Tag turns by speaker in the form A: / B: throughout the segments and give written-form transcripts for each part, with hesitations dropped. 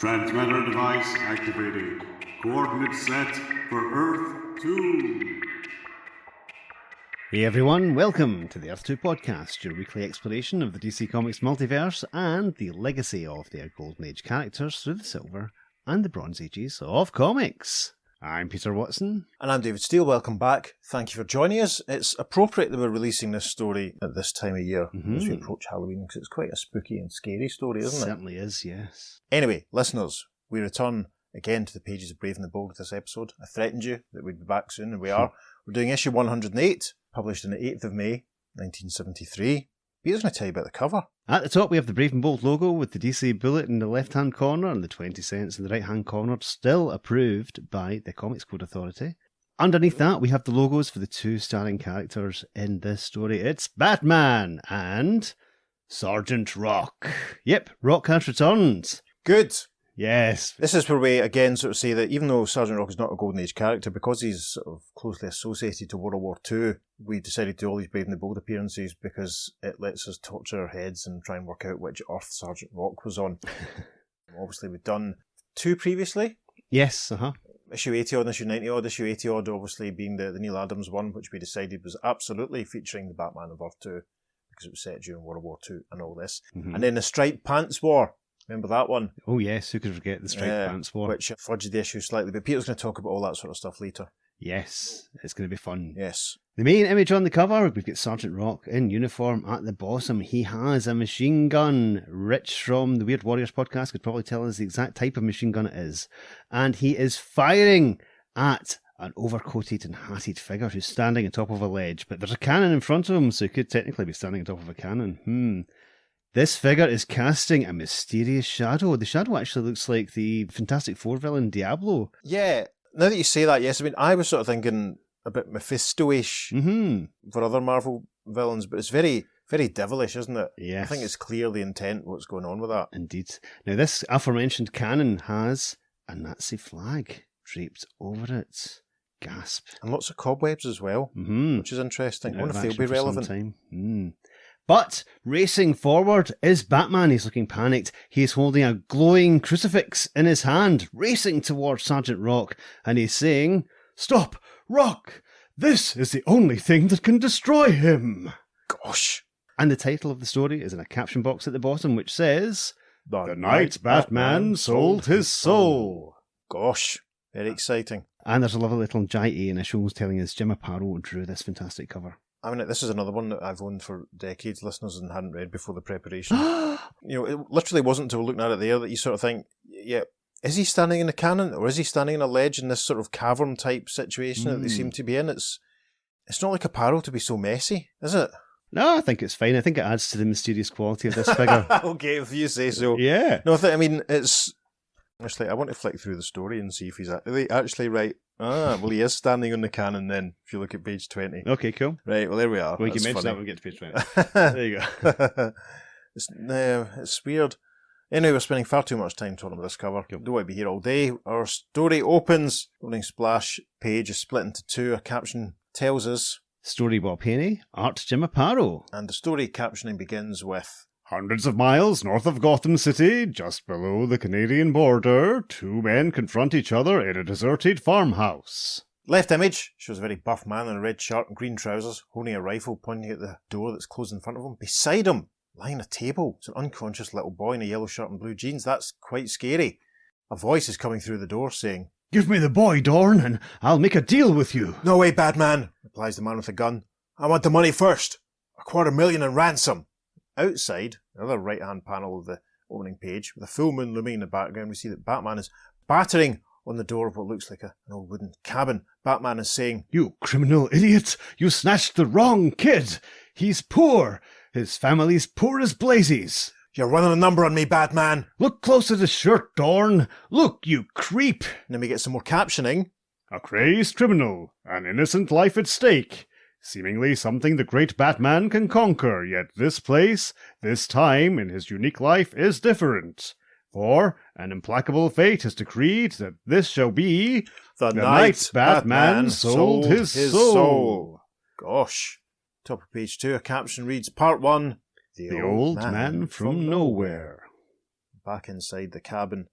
A: Transmitter device activated. Coordinates set for Earth 2.
B: Hey everyone, welcome to the Earth 2 podcast, your weekly exploration of the DC Comics multiverse and the legacy of their Golden Age characters through the Silver and the Bronze Ages of comics. I'm Peter Watson.
C: And I'm David Steele. Welcome back. Thank you for joining us. It's appropriate that we're releasing this story at this time of year as we approach Halloween, because it's quite a spooky and scary story, isn't it?
B: Certainly is, yes.
C: Anyway, listeners, we return again to the pages of Brave and the Bold with this episode. I threatened you that we'd be back soon, and we are. We're doing issue 108, published on the 8th of May, 1973. Peter's going to tell you about the cover.
B: At the top we have the Brave and Bold logo with the DC bullet in the left-hand corner and the 20 cents in the right-hand corner, still approved by the Comics Code Authority. Underneath that we have the logos for the two starring characters in this story. It's Batman and Sgt Rock. Yep, Rock has returned.
C: Good.
B: Yes.
C: This is where we again sort of say that even though Sgt Rock is not a Golden Age character, because he's sort of closely associated to World War II, we decided to do all these Brave and the Bold appearances because it lets us torture our heads and try and work out which Earth Sgt Rock was on. Obviously we've done two previously.
B: Yes,
C: Issue 80 odd and issue 90 odd. Issue 80 odd obviously being the Neil Adams one, which we decided was absolutely featuring the Batman of Earth 2 because it was set during World War II and all this. And then the Striped Pants War. Remember that one?
B: Oh yes, who could forget the Striped Pants War?
C: Which fudged the issue slightly, but Peter's going to talk about all that sort of stuff later.
B: Yes, it's going to be fun.
C: Yes.
B: The main image on the cover, we've got Sgt Rock in uniform at the bottom. He has a machine gun. Rich from the Weird Warriors podcast could probably tell us the exact type of machine gun it is. And he is firing at an overcoated and hatted figure who's standing on top of a ledge. But there's a cannon in front of him, so he could technically be standing on top of a cannon. This figure is casting a mysterious shadow. The shadow actually looks like the Fantastic Four villain Diablo.
C: Yeah, now that you say that, yes, I mean, I was sort of thinking a bit Mephisto-ish for other Marvel villains, but it's very, very devilish, isn't it?
B: Yes.
C: I think it's clear the intent, what's going on with that.
B: Indeed. Now, this aforementioned cannon has a Nazi flag draped over it. Gasp.
C: And lots of cobwebs as well, which is interesting. I wonder if they'll be relevant.
B: But racing forward is Batman. He's looking panicked. He's holding a glowing crucifix in his hand, racing towards Sgt Rock, and he's saying, "Stop, Rock! This is the only thing that can destroy him."
C: Gosh.
B: And the title of the story is in a caption box at the bottom, which says, "The night Batman sold his soul."
C: Gosh, very exciting.
B: And there's a lovely little giant A initials telling us Jim Aparo drew this fantastic cover.
C: I mean, this is another one that I've owned for decades, listeners, and hadn't read before the preparation. It literally wasn't until looking at it there that you sort of think, yeah, is he standing in a cannon or is he standing on a ledge in this sort of cavern type situation that they seem to be in? It's not like Aparo to be so messy, is it?
B: No, I think it's fine. I think it adds to the mysterious quality of this figure.
C: Okay, if you say so.
B: Yeah.
C: No, I mean, it's... Honestly, I want to flick through the story and see if he's actually right. Well, he is standing on the cannon then, if you look at page 20.
B: Okay, cool.
C: Right, well, there we are.
B: Well, you
C: That's
B: can mention that
C: funny.
B: when we get to page 20. There you go.
C: It's weird. Anyway, we're spending far too much time talking about this cover. Don't want to be here all day. Our story opens. Opening splash page is split into two. A caption tells us...
B: Story Bob Haney, art Jim Aparo.
C: And the story captioning begins with...
B: Hundreds of miles north of Gotham City, just below the Canadian border, two men confront each other in a deserted farmhouse.
C: Left image shows a very buff man in a red shirt and green trousers, holding a rifle pointing at the door that's closed in front of him. Beside him, lying on a table, is an unconscious little boy in a yellow shirt and blue jeans. That's quite scary. A voice is coming through the door saying,
B: "Give me the boy, Dorn, and I'll make a deal with you."
C: "No way, Batman," replies the man with the gun. "I want the money first. $250,000 in ransom." Outside, another right-hand panel of the opening page, with a full moon looming in the background, we see that Batman is battering on the door of what looks like an old wooden cabin. Batman is saying,
B: "You criminal idiot! You snatched the wrong kid! He's poor! His family's poor as blazes!
C: "You're running a number on me, Batman!"
B: Look close at his shirt, Dorn! Look, you creep!"
C: And then we get some more captioning.
B: "A crazed criminal, an innocent life at stake. Seemingly something the great Batman can conquer, yet this place, this time in his unique life is different. For an implacable fate has decreed that this shall be
C: The
B: night Batman sold his soul."
C: Gosh. Top of page 2, a caption reads, Part 1,
B: The old man from nowhere.
C: Back inside the cabin,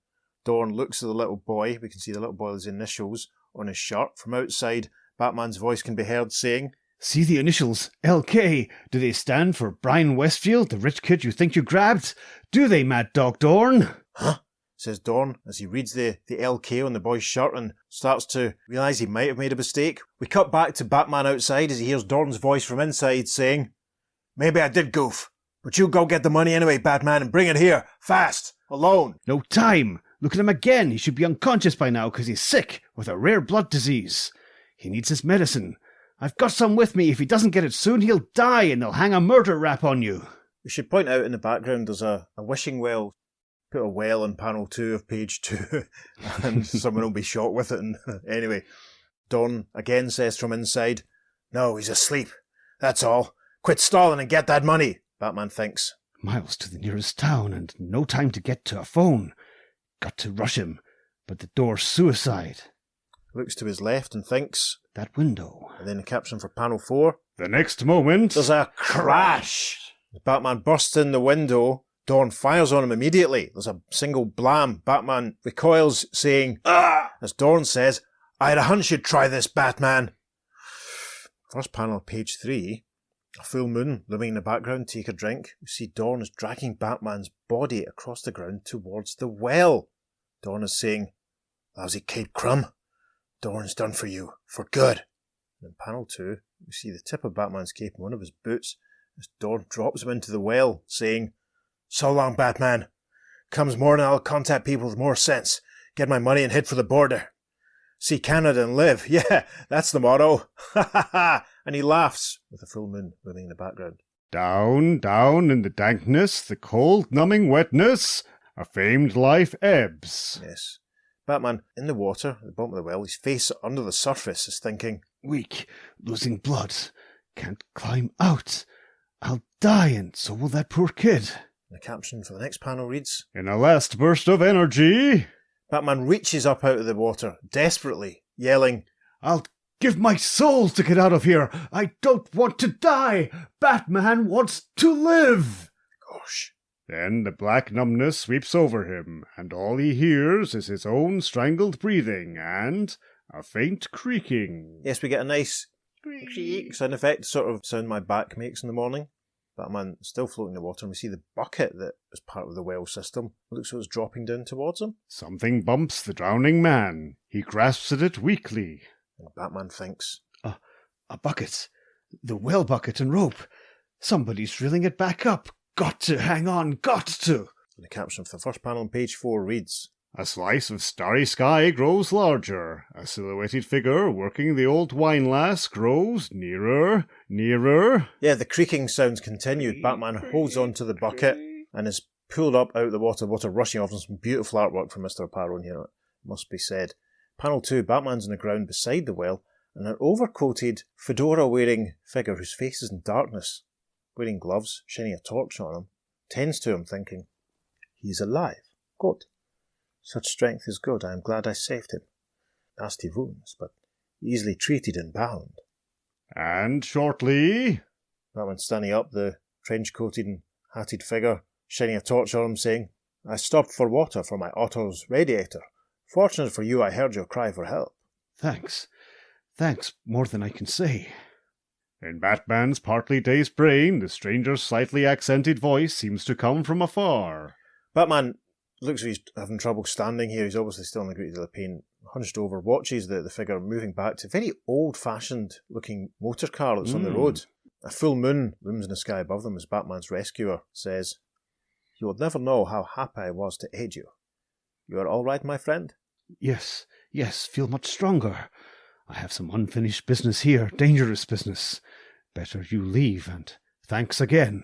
C: Dawn looks at the little boy. We can see the little boy's initials on his shirt. From outside, Batman's voice can be heard saying,
B: See the initials, LK. Do they stand for Brian Westfield, the rich kid you think you grabbed? Do they, Mad Dog Dorn?
C: Huh? Says Dorn as he reads the LK on the boy's shirt and starts to realise he might have made a mistake. We cut back to Batman outside as he hears Dorn's voice from inside saying, Maybe I did goof, but you go get the money anyway, Batman, and bring it here, fast, alone.
B: No time. Look at him again. He should be unconscious by now because he's sick with a rare blood disease. He needs his medicine. I've got some with me. If he doesn't get it soon, he'll die and they'll hang a murder rap on you.
C: We should point out in the background there's a wishing well. Put a well on panel 2 of page 2 and someone will be shot with it. And anyway, Dawn again says from inside, No, he's asleep. That's all. Quit stalling and get that money, Batman thinks.
B: Miles to the nearest town and no time to get to a phone. Got to rush him, but the door's suicide.
C: Looks to his left and thinks.
B: That window.
C: And then the caption for panel 4.
B: The next moment...
C: There's a crash. As Batman bursts in the window, Dawn fires on him immediately. There's a single blam. Batman recoils, saying, Ah! As Dawn says, I had a hunch you'd try this, Batman. First panel, page 3. A full moon looming in the background. Take a drink. We see Dawn is dragging Batman's body across the ground towards the well. Dawn is saying, Lousy Cape Crumb. Dawn's done for you, for good. And in panel 2, we see the tip of Batman's cape in one of his boots as Dawn drops him into the well, saying, So long, Batman. Comes morning, I'll contact people with more sense, get my money and head for the border. See Canada and live. Yeah, that's the motto. Ha ha ha. And he laughs with the full moon looming in the background.
B: Down, down in the dankness, the cold, numbing wetness, a famed life ebbs.
C: Yes. Batman, in the water, at the bottom of the well, his face under the surface, is thinking,
B: Weak, losing blood, can't climb out. I'll die, and so will that poor kid.
C: The caption for the next panel reads,
B: In a last burst of energy,
C: Batman reaches up out of the water, desperately, yelling,
B: I'll give my soul to get out of here. I don't want to die. Batman wants to live.
C: Gosh.
B: Then the black numbness sweeps over him, and all he hears is his own strangled breathing and a faint creaking.
C: Yes, we get a nice creak sound effect, sort of sound my back makes in the morning. Batman still floating in the water, and we see the bucket that is part of the well system. It looks like it's dropping down towards him.
B: Something bumps the drowning man. He grasps at it weakly.
C: And Batman thinks,
B: A bucket. The well bucket and rope. Somebody's reeling it back up. Got to hang on, got to.
C: And the caption for the first panel on page 4 reads,
B: A slice of starry sky grows larger. A silhouetted figure working the old wine-lass grows nearer, nearer.
C: Yeah, the creaking sounds continued. Batman holds on to the bucket and is pulled up out of the water rushing off. And some beautiful artwork from Mr. Aparo here, it must be said. Panel 2, Batman's on the ground beside the well, and an overcoated, fedora-wearing figure whose face is in darkness, wearing gloves, shining a torch on him, tends to him, thinking, He's alive. Good. Such strength is good. I am glad I saved him. Nasty wounds, but easily treated and bound.
B: And shortly...
C: Batman standing up, the trench-coated and hatted figure, shining a torch on him, saying, I stopped for water for my Otto's radiator. Fortunate for you, I heard your cry for help.
B: Thanks. Thanks more than I can say. In Batman's partly dazed brain, the stranger's slightly accented voice seems to come from afar.
C: Batman looks like he's having trouble standing here. He's obviously still in the Great Deal of pain. Hunched over, watches the figure moving back to a very old-fashioned looking motor car that's on the road. A full moon looms in the sky above them as Batman's rescuer says, You would never know how happy I was to aid you. You are all right, my friend?
B: Yes, feel much stronger. I have some unfinished business here, dangerous business. Better you leave, and thanks again.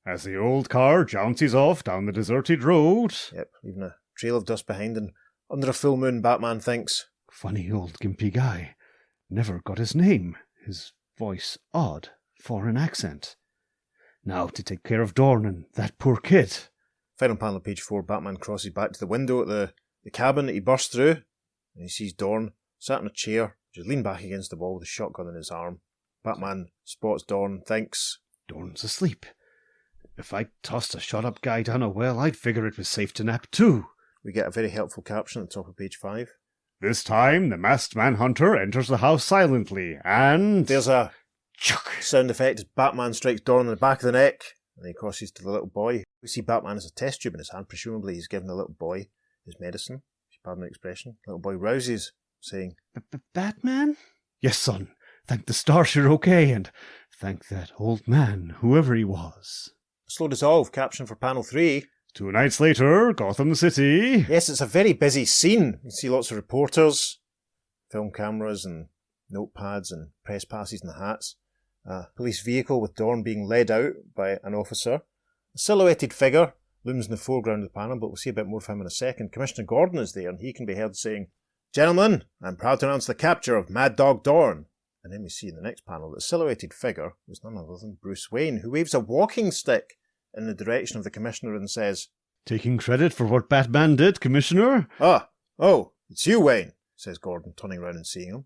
B: As the old car jounces off down the deserted road...
C: Yep, leaving a trail of dust behind, and under a full moon, Batman thinks,
B: Funny old gimpy guy. Never got his name. His voice odd, foreign accent. Now to take care of Dorn and that poor kid.
C: Final panel of page 4, Batman crosses back to the window at the cabin that he burst through, and he sees Dorn sat in a chair, just leaned back against the wall with a shotgun in his arm. Batman spots Dorn, thinks,
B: Dorn's asleep. If I tossed a shot-up guy down a well, I'd figure it was safe to nap too.
C: we get a very helpful caption at the top of page 5.
B: This time, the masked manhunter enters the house silently, and...
C: There's a
B: Chuck.
C: sound effect as Batman strikes Dawn in the back of the neck, and he crosses to the little boy. We see Batman has a test tube in his hand. Presumably he's giving the little boy his medicine. If you pardon the expression. The little boy rouses, saying,
B: Batman? Yes, son. Thank the stars you're okay, and thank that old man, whoever he was.
C: Slow dissolve, caption for panel 3.
B: 2 nights later, Gotham City.
C: Yes, it's a very busy scene. You see lots of reporters, film cameras and notepads and press passes and hats. A police vehicle with Dawn being led out by an officer. A silhouetted figure looms in the foreground of the panel, but we'll see a bit more of him in a second. Commissioner Gordon is there, and he can be heard saying, "Gentlemen, I'm proud to announce the capture of Mad Dog Dawn." And then we see in the next panel that the silhouetted figure was none other than Bruce Wayne, who waves a walking stick in the direction of the Commissioner and says,
B: Taking credit for what Batman did, Commissioner?
C: Oh, it's you, Wayne, says Gordon, turning round and seeing him.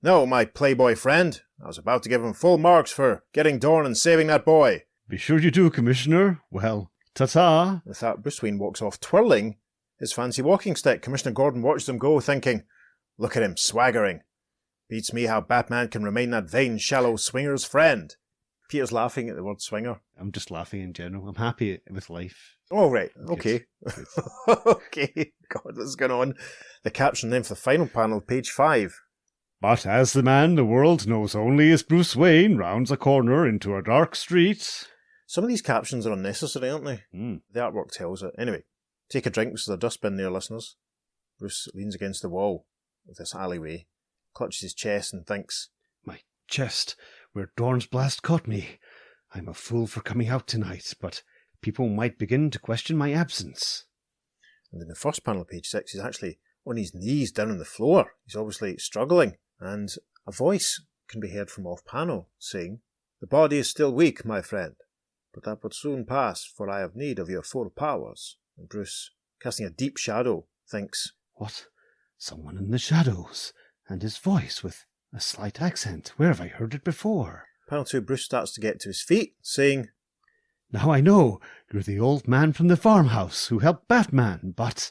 C: No, my playboy friend. I was about to give him full marks for getting Dawn and saving that boy.
B: Be sure you do, Commissioner. Well, ta-ta.
C: With that, Bruce Wayne walks off, twirling his fancy walking stick. Commissioner Gordon watches him go, thinking, look at him, swaggering. Beats me how Batman can remain that vain, shallow swinger's friend. Peter's laughing at the word swinger.
B: I'm just laughing in general. I'm happy with life.
C: Oh, right. Okay. Okay. God, what's going on? The caption then for the final panel, page 5.
B: But as the man the world knows only as Bruce Wayne rounds a corner into a dark street...
C: Some of these captions are unnecessary, aren't they?
B: Mm.
C: The artwork tells it. Anyway, take a drink. There's a dustbin there, listeners. Bruce leans against the wall of this alleyway, clutches his chest and thinks,
B: My chest, where Dawn's blast caught me. I'm a fool for coming out tonight, but people might begin to question my absence.
C: And in the first panel of page 6, he's actually on his knees down on the floor. He's obviously struggling, and a voice can be heard from off-panel saying, The body is still weak, my friend, but that would soon pass, for I have need of your full powers. And Bruce, casting a deep shadow, thinks,
B: What? Someone in the shadows, and his voice with a slight accent. Where have I heard it before?
C: Panel 2, Bruce starts to get to his feet, saying,
B: Now I know you're the old man from the farmhouse who helped Batman, but...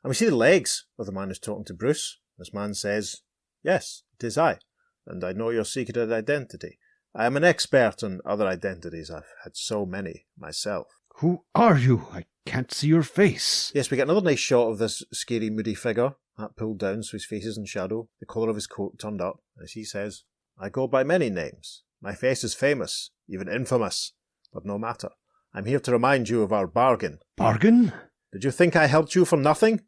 C: And we see the legs of the man who's talking to Bruce. This man says, Yes, it is I, and I know your secret identity. I am an expert on other identities. I've had so many myself.
B: Who are you? I can't see your face.
C: Yes, we get another nice shot of this scary, moody figure, hat pulled down so his face is in shadow, the collar of his coat turned up, as he says, I go by many names. My face is famous, even infamous, but no matter. I'm here to remind you of our bargain.
B: Bargain?
C: Did you think I helped you for nothing?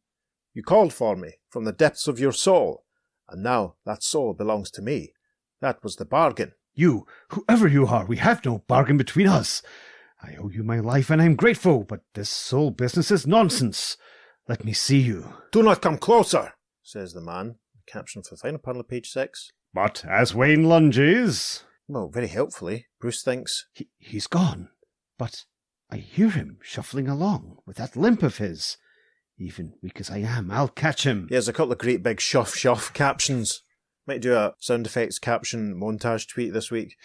C: You called for me from the depths of your soul, and now that soul belongs to me. That was the bargain.
B: You, whoever you are, we have no bargain between us. I owe you my life and I'm grateful, but this soul business is nonsense. Let me see you.
C: Do not come closer, says the man. Caption for the final panel of page 6.
B: But as Wayne lunges...
C: Well, very helpfully, Bruce thinks...
B: He's gone, but I hear him shuffling along with that limp of his. Even weak as I am, I'll catch him.
C: He has a couple of great big shuff captions. Might do a sound effects caption montage tweet this week.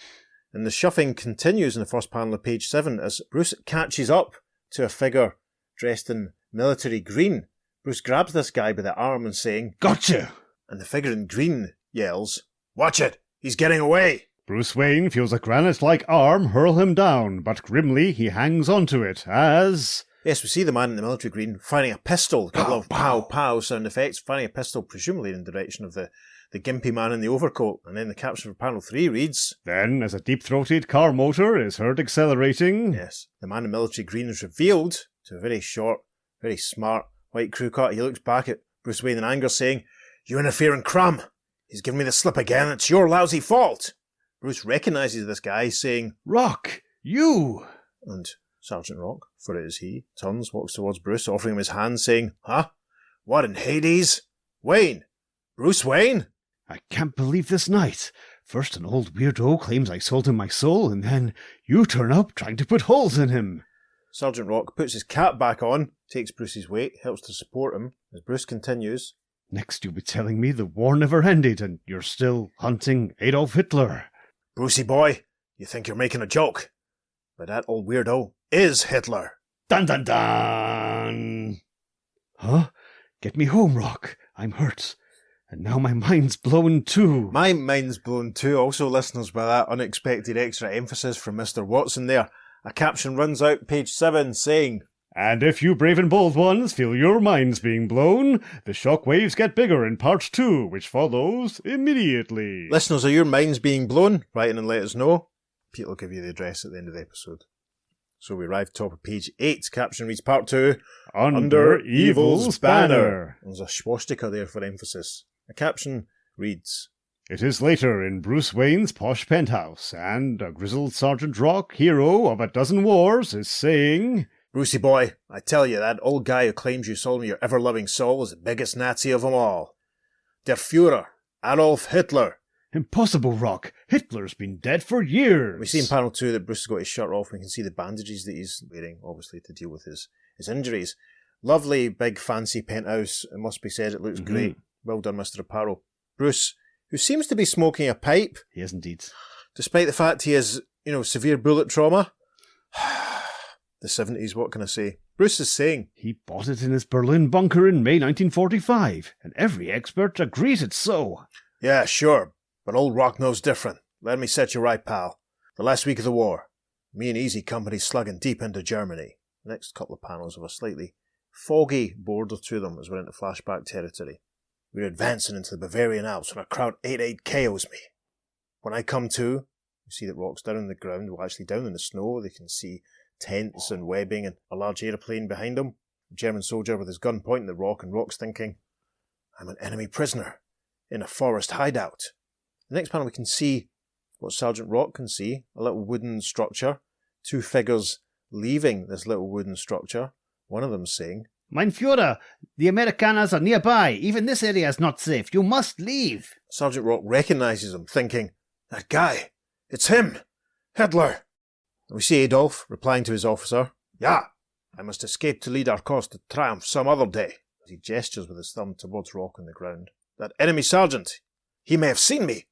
C: And the shuffing continues in the first panel of page 7 as Bruce catches up to a figure dressed in military green. Bruce grabs this guy by the arm and saying,
B: Gotcha!
C: And the figure in green yells, Watch it! He's getting away!
B: Bruce Wayne feels a granite-like arm hurl him down, but grimly he hangs onto it as...
C: Yes, we see the man in the military green firing a pistol, a couple of pow sound effects, firing a pistol presumably in the direction of the gimpy man in the overcoat. And then the caption for panel 3 reads...
B: Then, as a deep-throated car motor is heard accelerating...
C: Yes, the man in military green is revealed to a very short, very smart white crew cut. He looks back at Bruce Wayne in anger saying, You interfering crumb! He's given me the slip again, it's your lousy fault! Bruce recognises this guy saying,
B: Rock, you!
C: And Sgt Rock, for it is he, turns, walks towards Bruce, offering him his hand, saying, Huh? What in Hades? Wayne! Bruce Wayne?
B: I can't believe this night. First an old weirdo claims I sold him my soul, and then you turn up trying to put holes in him.
C: Sgt Rock puts his cap back on, takes Bruce's weight, helps to support him, as Bruce continues.
B: Next you'll be telling me the war never ended, and you're still hunting Adolf Hitler.
C: Brucey boy, you think you're making a joke, but that old weirdo is Hitler.
B: Dun dun dun! Huh? Get me home, Rock. I'm hurt. And now my mind's blown too.
C: My mind's blown too. Also, listeners, by that unexpected extra emphasis from Mr. Watson there, a caption runs out page 7 saying,
B: And if you brave and bold ones feel your minds being blown, the shock waves get bigger in part 2, which follows immediately.
C: Listeners, are your minds being blown? Write in and let us know. Pete will give you the address at the end of the episode. So we arrive top of page 8. Caption reads part 2.
B: Under Evil's banner.
C: There's a swastika there for emphasis. The caption reads,
B: It is later in Bruce Wayne's posh penthouse, and a grizzled Sgt Rock, hero of a dozen wars, is saying,
C: Brucey boy, I tell you, that old guy who claims you sold me your ever-loving soul is the biggest Nazi of them all. Der Führer, Adolf Hitler.
B: Impossible, Rock. Hitler's been dead for years.
C: We see in panel 2 that Bruce has got his shirt off. We can see the bandages that he's wearing, obviously, to deal with his injuries. Lovely, big, fancy penthouse. It must be said, it looks great. Well done, Mr. Aparo. Bruce, who seems to be smoking a pipe.
B: He is indeed.
C: Despite the fact he has, severe bullet trauma. The 70s, what can I say? Bruce is saying,
B: He bought it in his Berlin bunker in May 1945, and every expert agrees it's so.
C: Yeah, sure, but old Rock knows different. Let me set you right, pal. The last week of the war, me and Easy Company slugging deep into Germany. The next couple of panels have a slightly foggy border to them as we're into flashback territory. We're advancing into the Bavarian Alps when a crowd 8-8 KOs me. When I come to, you see that Rock's down on the ground, well actually down in the snow. They can see tents and webbing and a large aeroplane behind him. A German soldier with his gun pointing at Rock, and Rock's thinking, I'm an enemy prisoner in a forest hideout. The next panel we can see what Sgt Rock can see, a little wooden structure, 2 figures leaving this little wooden structure. One of them saying,
B: Mein Führer, the Amerikaners are nearby. Even this area is not safe. You must leave.
C: Sgt Rock recognises him, thinking, that guy, it's him, Hitler. And we see Adolf replying to his officer, Ja, I must escape to lead our cause to triumph some other day. As he gestures with his thumb towards Rock on the ground. That enemy sergeant, he may have seen me.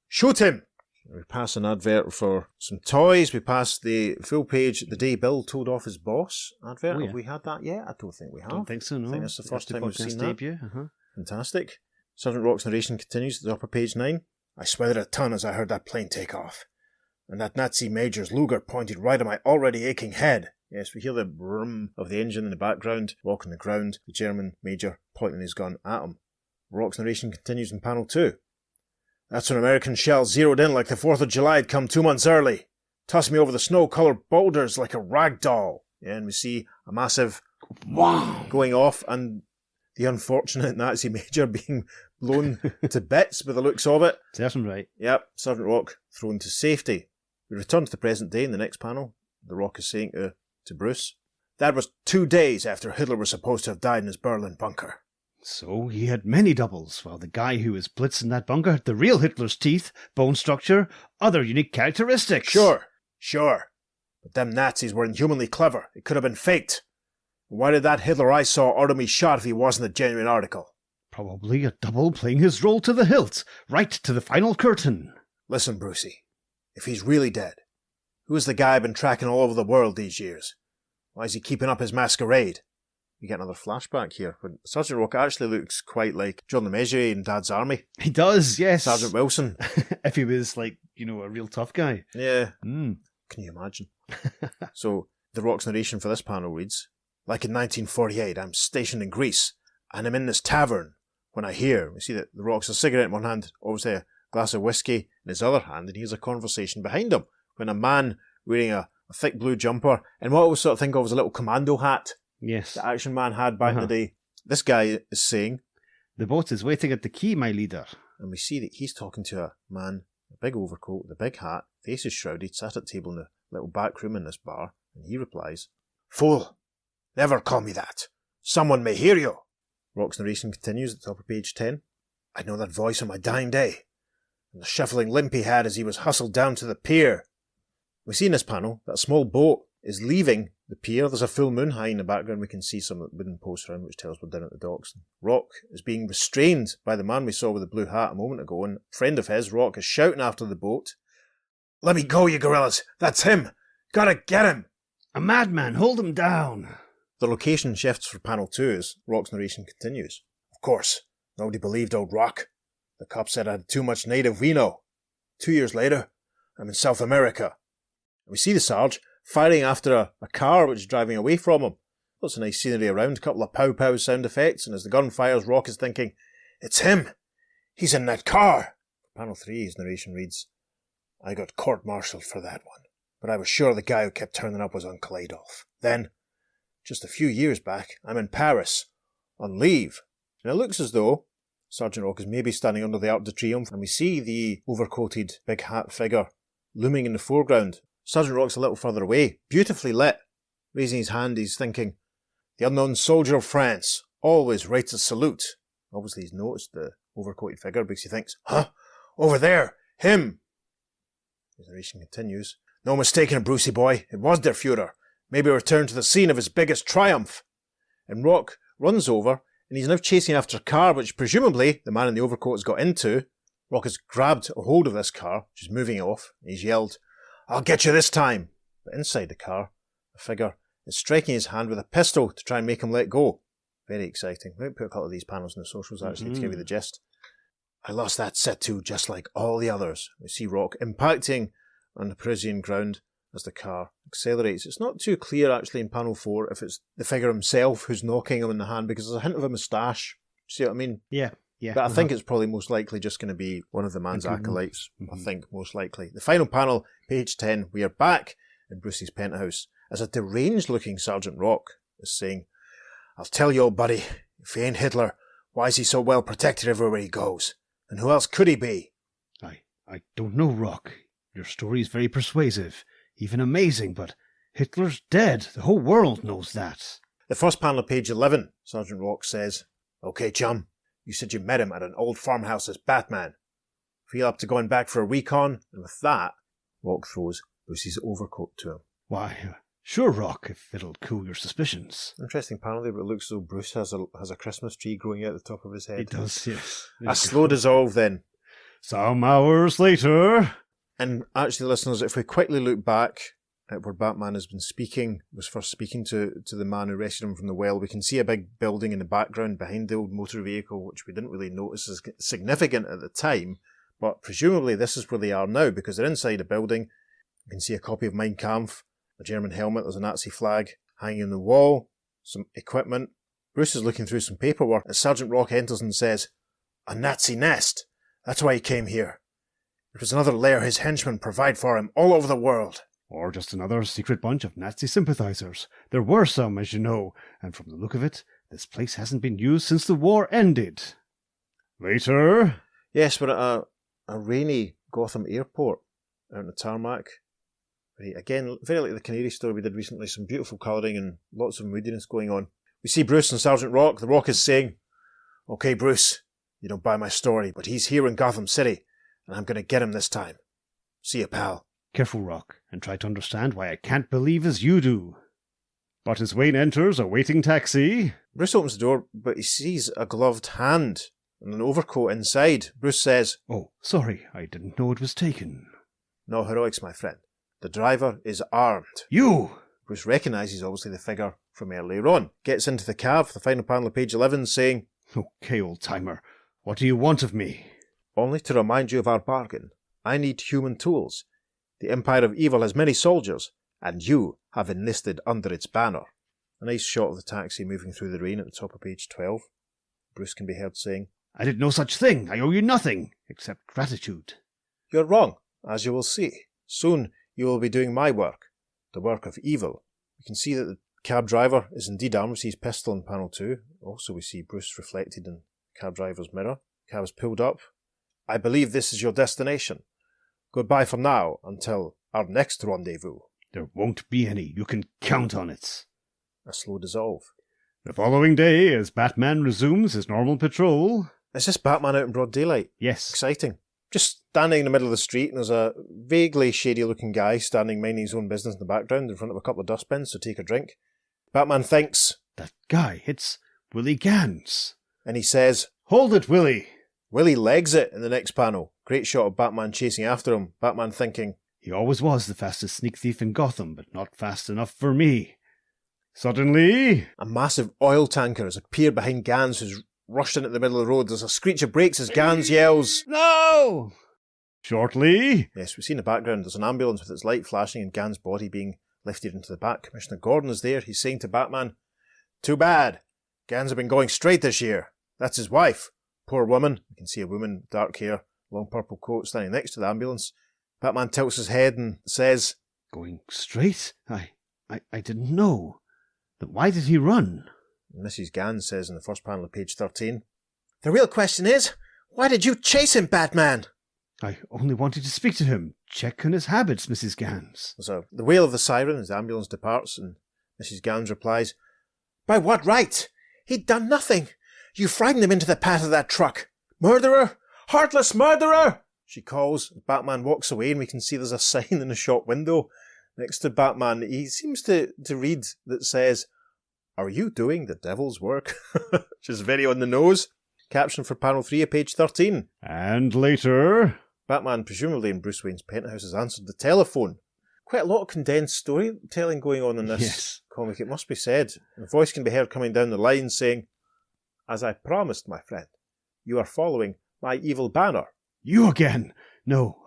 C: Shoot him. We pass an advert for some toys. We pass the full page, the day Bill told off his boss advert.
B: Oh, yeah.
C: Have we had that yet? I don't think we have.
B: Don't think so, no.
C: I think it's the first time we've seen that.
B: debut.
C: Fantastic. Sgt Rock's narration continues at the upper page 9. I sweated a ton as I heard that plane take off. And that Nazi major's Luger pointed right at my already aching head. Yes, we hear the brum of the engine in the background. Rock on the ground, the German major pointing his gun at him. Rock's narration continues in panel 2. That's when American shells zeroed in like the 4th of July had come 2 months early. Tossed me over the snow-coloured boulders like a rag doll. Yeah, and we see a massive wow going off and the unfortunate Nazi major being blown to bits by the looks of it.
B: Certain right.
C: Yep, Sgt Rock thrown to safety. We return to the present day in the next panel. The Rock is saying to Bruce, that was 2 days after Hitler was supposed to have died in his Berlin bunker.
B: So he had many doubles, while the guy who was blitzing that bunker had the real Hitler's teeth, bone structure, other unique characteristics.
C: Sure. But them Nazis were inhumanly clever. It could have been faked. Why did that Hitler I saw order me shot if he wasn't a genuine article?
B: Probably a double playing his role to the hilt, right to the final curtain.
C: Listen, Brucey, if he's really dead, who is the guy I've been tracking all over the world these years? Why is he keeping up his masquerade? We get another flashback here, but Sgt Rock actually looks quite like John Le Mesurier in Dad's Army.
B: He does, yes.
C: Sergeant Wilson.
B: If he was, a real tough guy.
C: Yeah. Can you imagine? So, the Rock's narration for this panel reads, like in 1948, I'm stationed in Greece, and I'm in this tavern when I hear, we see that the Rock's a cigarette in one hand, obviously a glass of whiskey in his other hand, and he has a conversation behind him, when a man wearing a thick blue jumper, and what I always sort of think of as a little commando hat,
B: yes,
C: the Action Man had back in the day. This guy is saying,
B: the boat is waiting at the quay, my leader.
C: And we see that he's talking to a man, a big overcoat, the big hat, face is shrouded, sat at a table in a little back room in this bar, and he replies, Fool! Never call me that. Someone may hear you. Rock's narration continues at the top of page 10. I know that voice on my dying day, and the shuffling limp he had as he was hustled down to the pier. We see in this panel that a small boat is leaving the pier. There's a full moon high in the background. We can see some wooden posts around which tells we're down at the docks. Rock is being restrained by the man we saw with the blue hat a moment ago, and a friend of his, Rock, is shouting after the boat. Let me go, you gorillas! That's him! Gotta get him!
B: A madman, hold him down!
C: The location shifts for panel 2 as Rock's narration continues. Of course, nobody believed old Rock. The cops said I had too much native vino. 2 years later, I'm in South America. And we see the Sarge firing after a car which is driving away from him. Lots of nice scenery around, a couple of pow-pow sound effects, and as the gun fires, Rock is thinking, it's him! He's in that car! Panel 3, his narration reads, I got court-martialed for that one, but I was sure the guy who kept turning up was Uncle Adolf. Then, just a few years back, I'm in Paris, on leave, and it looks as though Sergeant Rock is maybe standing under the Arc de Triomphe, and we see the overcoated big hat figure looming in the foreground. Sergeant Rock's a little further away, beautifully lit. Raising his hand, he's thinking, the unknown soldier of France always rates a salute. Obviously he's noticed the overcoated figure because he thinks, huh? Over there! Him! His narration continues. No mistaking, Brucey boy. It was der Fuhrer. Maybe return to the scene of his biggest triumph. And Rock runs over, and he's now chasing after a car which presumably the man in the overcoat has got into. Rock has grabbed a hold of this car, which is moving off, and he's yelled, I'll get you this time! But inside the car, a figure is striking his hand with a pistol to try and make him let go. Very exciting. We might put a couple of these panels in the socials actually to give you the gist. I lost that set too, just like all the others. We see Rock impacting on the Parisian ground as the car accelerates. It's not too clear actually in panel 4 if it's the figure himself who's knocking him in the hand because there's a hint of a moustache. See what I mean?
B: Yeah.
C: But I think it's probably most likely just going to be one of the man's acolytes. I think most likely. The final panel, page 10, we are back in Bruce's penthouse as a deranged looking Sergeant Rock is saying, I'll tell you, old buddy, if he ain't Hitler, why is he so well protected everywhere he goes? And who else could he be?
B: I don't know, Rock. Your story is very persuasive, even amazing, but Hitler's dead. The whole world knows that.
C: The first panel of page 11, Sergeant Rock says, OK, chum, you said you met him at an old farmhouse as Batman. Feel up to going back for a recon? And with that, Rock throws Bruce's overcoat to him.
B: Why, sure, Rock, if it'll cool your suspicions.
C: Interesting panel there, but it looks as though Bruce has a Christmas tree growing out the top of his head.
B: He does, yes.
C: A slow dissolve then.
B: Some hours later.
C: And actually, listeners, if we quickly look back at where Batman has been speaking, was first speaking to the man who rescued him from the well, we can see a big building in the background behind the old motor vehicle, which we didn't really notice as significant at the time, but presumably this is where they are now, because they're inside a building. You can see a copy of Mein Kampf, a German helmet, there's a Nazi flag hanging on the wall, some equipment. Bruce is looking through some paperwork as Sergeant Rock enters and says, a Nazi nest. That's why he came here. It was another lair his henchmen provide for him all over the world.
B: Or just another secret bunch of Nazi sympathizers. There were some, as you know, and from the look of it, this place hasn't been used since the war ended. Later.
C: Yes, we're at a rainy Gotham airport out on the tarmac. Again, very like the Canary Store we did recently, some beautiful colouring and lots of moodiness going on. We see Bruce and Sergeant Rock. The Rock is saying, OK, Bruce, you don't buy my story, but he's here in Gotham City, and I'm going to get him this time. See you, pal.
B: Careful, Rock, and try to understand why I can't believe as you do. But as Wayne enters a waiting taxi...
C: Bruce opens the door, but he sees a gloved hand and an overcoat inside. Bruce says,
B: Oh, sorry, I didn't know it was taken.
C: No heroics, my friend. The driver is armed.
B: You!
C: Bruce recognises, obviously, the figure from earlier on. Gets into the cab for the final panel of page 11, saying,
B: Okay, old-timer, what do you want of me?
C: Only to remind you of our bargain. I need human tools. The Empire of Evil has many soldiers, and you have enlisted under its banner. A nice shot of the taxi moving through the rain at the top of page 12. Bruce can be heard saying,
B: I did no such thing. I owe you nothing, except gratitude.
C: You're wrong, as you will see. Soon you will be doing my work, the work of evil. You can see that the cab driver is indeed armed. We see his pistol in panel 2. Also we see Bruce reflected in the cab driver's mirror. The cab is pulled up. I believe this is your destination. Goodbye for now, until our next rendezvous.
B: There won't be any. You can count on it.
C: A slow dissolve.
B: The following day, as Batman resumes his normal patrol...
C: Is this Batman out in broad daylight?
B: Yes.
C: Exciting. Just standing in the middle of the street, and there's a vaguely shady-looking guy standing minding his own business in the background in front of a couple of dustbins to take a drink. Batman thinks...
B: That guy, it's Willie Gans.
C: And he says...
B: Hold it, Willie.
C: Willie legs it in the next panel. Great shot of Batman chasing after him. Batman thinking...
B: He always was the fastest sneak thief in Gotham, but not fast enough for me. Suddenly...
C: A massive oil tanker has appeared behind Gans, who's rushed in at the middle of the road. There's a screech of brakes as Gans yells,
B: No! Shortly...
C: Yes, we see in the background there's an ambulance with its light flashing and Gans' body being lifted into the back. Commissioner Gordon is there. He's saying to Batman, "Too bad. Gans have been going straight this year. That's his wife. Poor woman." You can see a woman, dark hair, long purple coat, standing next to the ambulance. Batman tilts his head and says,
B: Going straight? I didn't know. But why did he run?
C: Mrs. Gans says in the first panel of page 13, "The real question is, why did you chase him, Batman?"
B: I only wanted to speak to him. Check on his habits, Mrs. Gans.
C: There's the wail of the siren as the ambulance departs, and Mrs. Gans replies, "By what right? He'd done nothing. You frightened him into the path of that truck. Murderer! Heartless murderer!" she calls. Batman walks away and we can see there's a sign in the shop window next to Batman. He seems to read that says, "Are you doing the devil's work?" Which is very on the nose. Caption for panel 3 of page 13.
B: And later...
C: Batman, presumably in Bruce Wayne's penthouse, has answered the telephone. Quite a lot of condensed storytelling going on in this comic, it must be said. The voice can be heard coming down the line saying, "As I promised, my friend, you are following my evil banner.
B: You again? No,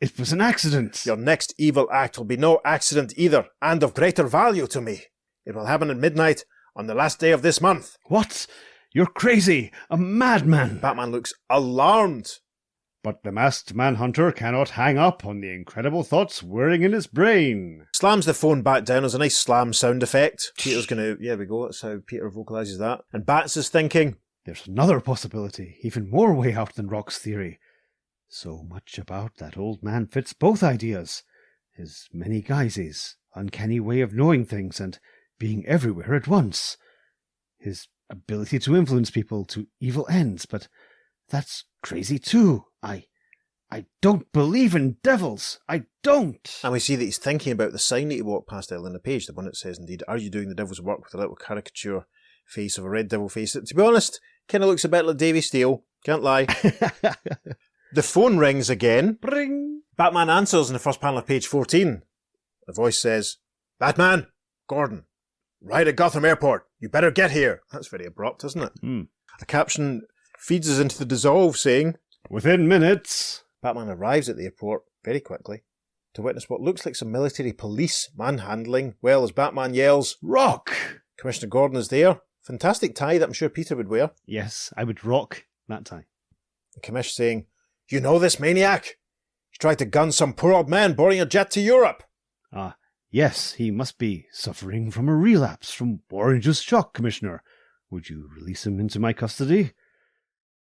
B: it was an accident.
C: Your next evil act will be no accident either, and of greater value to me. It will happen at midnight on the last day of this month."
B: What? You're crazy! A madman!
C: Batman looks alarmed.
B: But the masked manhunter cannot hang up on the incredible thoughts whirring in his brain.
C: Slams the phone back down. There's a nice slam sound effect. Peter's going to, there we go, that's how Peter vocalises that. And Bats is thinking,
B: there's another possibility, even more way out than Rock's theory. So much about that old man fits both ideas. His many guises, uncanny way of knowing things and being everywhere at once. His ability to influence people to evil ends, but that's crazy too. I don't believe in devils. I don't.
C: And we see that he's thinking about the sign that he walked past earlier on the page, the one that says, indeed, "Are you doing the devil's work?" with a little caricature face of a red devil face. To be honest, kind of looks a bit like Davy Steele. Can't lie. The phone rings again.
B: Bring.
C: Batman answers in the first panel of page 14. The voice says, "Batman, Gordon, right at Gotham Airport. You better get here." That's very abrupt, isn't it? A caption feeds us into the dissolve saying,
B: "Within minutes."
C: Batman arrives at the airport very quickly to witness what looks like some military police manhandling, well, as Batman yells,
B: "Rock!"
C: Commissioner Gordon is there. Fantastic tie that I'm sure Peter would wear.
B: Yes, I would rock that tie.
C: The commish saying, "You know this maniac? He tried to gun some poor old man boarding a jet to Europe."
B: Yes, he must be suffering from a relapse from war-induced shock, Commissioner. Would you release him into my custody?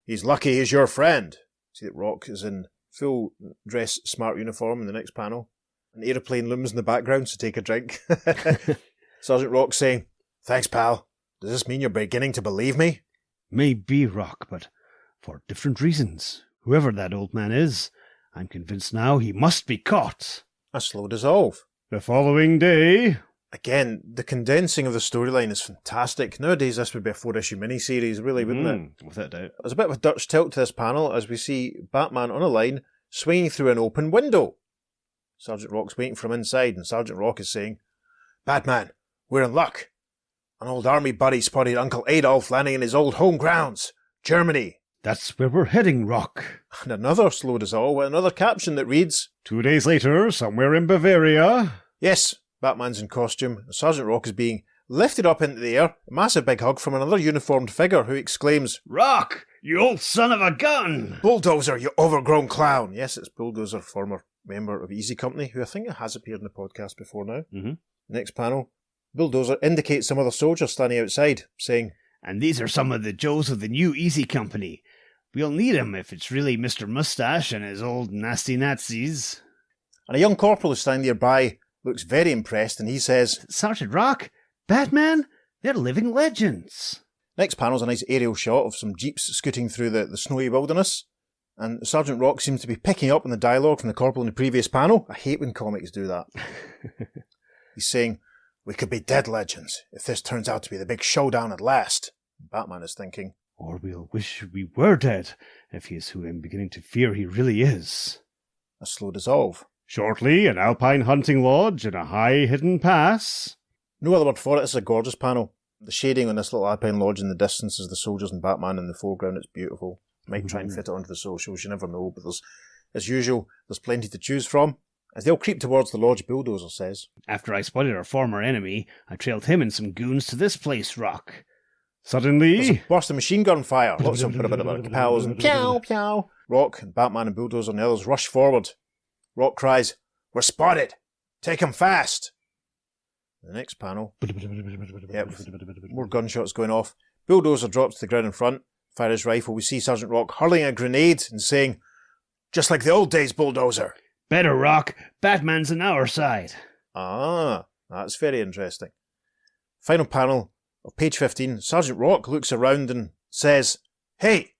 C: "He's lucky he's your friend." See that Rock is in full dress smart uniform in the next panel. An aeroplane looms in the background, so take a drink. Sergeant Rock saying, "Thanks, pal. Does this mean you're beginning to believe me?"
B: Maybe, Rock, but for different reasons. Whoever that old man is, I'm convinced now he must be caught.
C: A slow dissolve.
B: The following day...
C: Again, the condensing of the storyline is fantastic. Nowadays, this would be a 4-issue miniseries, really, wouldn't it?
B: Without doubt.
C: There's a bit of a Dutch tilt to this panel as we see Batman on a line swinging through an open window. Sergeant Rock's waiting from inside, and Sergeant Rock is saying, "Batman, we're in luck. An old army buddy spotted Uncle Adolf landing in his old home grounds, Germany."
B: That's where we're heading, Rock.
C: And another slow dissolve with another caption that reads,
B: 2 days later, somewhere in Bavaria...
C: Yes, Batman's in costume, and Sergeant Rock is being lifted up into the air, a massive big hug from another uniformed figure who exclaims,
B: "Rock, you old son of a gun!"
C: "Bulldozer, you overgrown clown." Yes, it's Bulldozer, former member of Easy Company, who I think has appeared in the podcast before now. Next panel, Bulldozer indicates some other soldiers standing outside, saying,
B: "And these are some of the Joes of the new Easy Company. We'll need 'em if it's really Mr. Mustache and his old nasty Nazis."
C: And a young corporal is standing nearby, looks very impressed, and he says,
B: "Sergeant Rock, Batman, they're living legends."
C: Next panel's a nice aerial shot of some jeeps scooting through the snowy wilderness, and Sergeant Rock seems to be picking up on the dialogue from the corporal in the previous panel. I hate when comics do that. He's saying, "We could be dead legends if this turns out to be the big showdown at last." And Batman is thinking,
B: "Or we'll wish we were dead, if he is who I'm beginning to fear he really is."
C: A slow dissolve.
B: Shortly, an alpine hunting lodge in a high hidden pass.
C: No other word for it. It's a gorgeous panel. The shading on this little Alpine Lodge in the distance is the soldiers and Batman in the foreground. It's beautiful. Might try and fit it onto the socials, you never know. But as usual, there's plenty to choose from. As they all creep towards the lodge, Bulldozer says,
B: After I spotted our former enemy, I trailed him and some goons to this place, Rock. Suddenly...
C: There's a burst of machine gun fire. Lots of kapows and pew, pew. Rock and Batman and Bulldozer and the others rush forward. Rock cries, "We're spotted! Take him fast!" The next panel. Yep, more gunshots going off. Bulldozer drops to the ground in front, fires his rifle. We see Sergeant Rock hurling a grenade and saying, "Just like the old days, Bulldozer."
B: Better, Rock. Batman's on our side.
C: Ah, that's very interesting. Final panel of page 15. Sergeant Rock looks around and says, "Hey,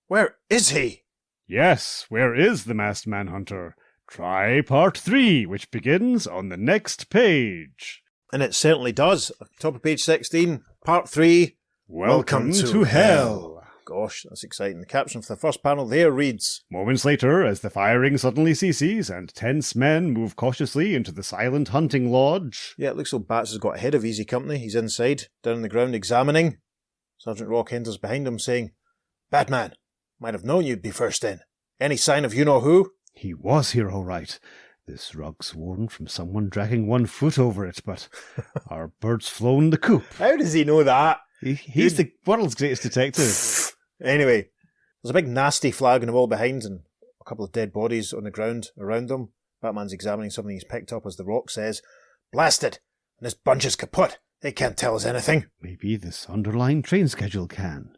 C: where is he?"
B: Yes, where is the masked manhunter? Try part 3, which begins on the next page.
C: And it certainly does. Top of page 16, part 3.
B: Welcome to hell.
C: Gosh, that's exciting. The caption for the first panel there reads,
B: Moments later, as the firing suddenly ceases and tense men move cautiously into the silent hunting lodge.
C: Yeah, it looks like Bats has got ahead of Easy Company. He's inside, down on the ground examining. Sergeant Rock enters behind him saying, "Batman, might have known you'd be first in. Any sign of you-know-who?"
B: He was here all right. This rug's worn from someone dragging one foot over it, but our bird's flown the coop.
C: How does he know that?
B: He's the world's greatest detective.
C: Anyway, there's a big nasty flag on the wall behind and a couple of dead bodies on the ground around them. Batman's examining something he's picked up as the Rock says, "Blasted! And this bunch is kaput. They can't tell us anything."
B: Maybe this underlying train schedule can.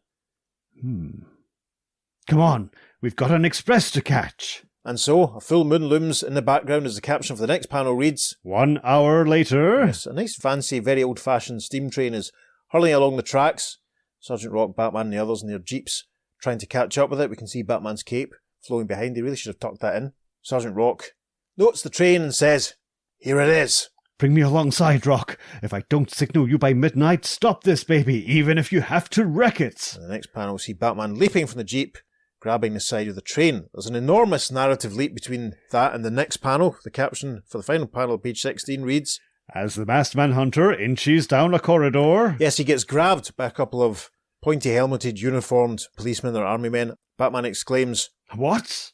B: Come on, we've got an express to catch.
C: And so, a full moon looms in the background as the caption for the next panel reads,
B: 1 hour later.
C: Yes, a nice fancy, very old-fashioned steam train is hurling along the tracks. Sergeant Rock, Batman and the others in their jeeps trying to catch up with it. We can see Batman's cape flowing behind. They really should have tucked that in. Sergeant Rock notes the train and says, "Here it is."
B: Bring me alongside, Rock. If I don't signal you by midnight, stop this baby, even if you have to wreck it.
C: In the next panel, we see Batman leaping from the jeep, grabbing the side of the train. There's an enormous narrative leap between that and the next panel. The caption for the final panel, page 16, reads,
B: As the masked manhunter inches down a corridor.
C: Yes, he gets grabbed by a couple of pointy-helmeted, uniformed policemen or army men. Batman exclaims,
B: What?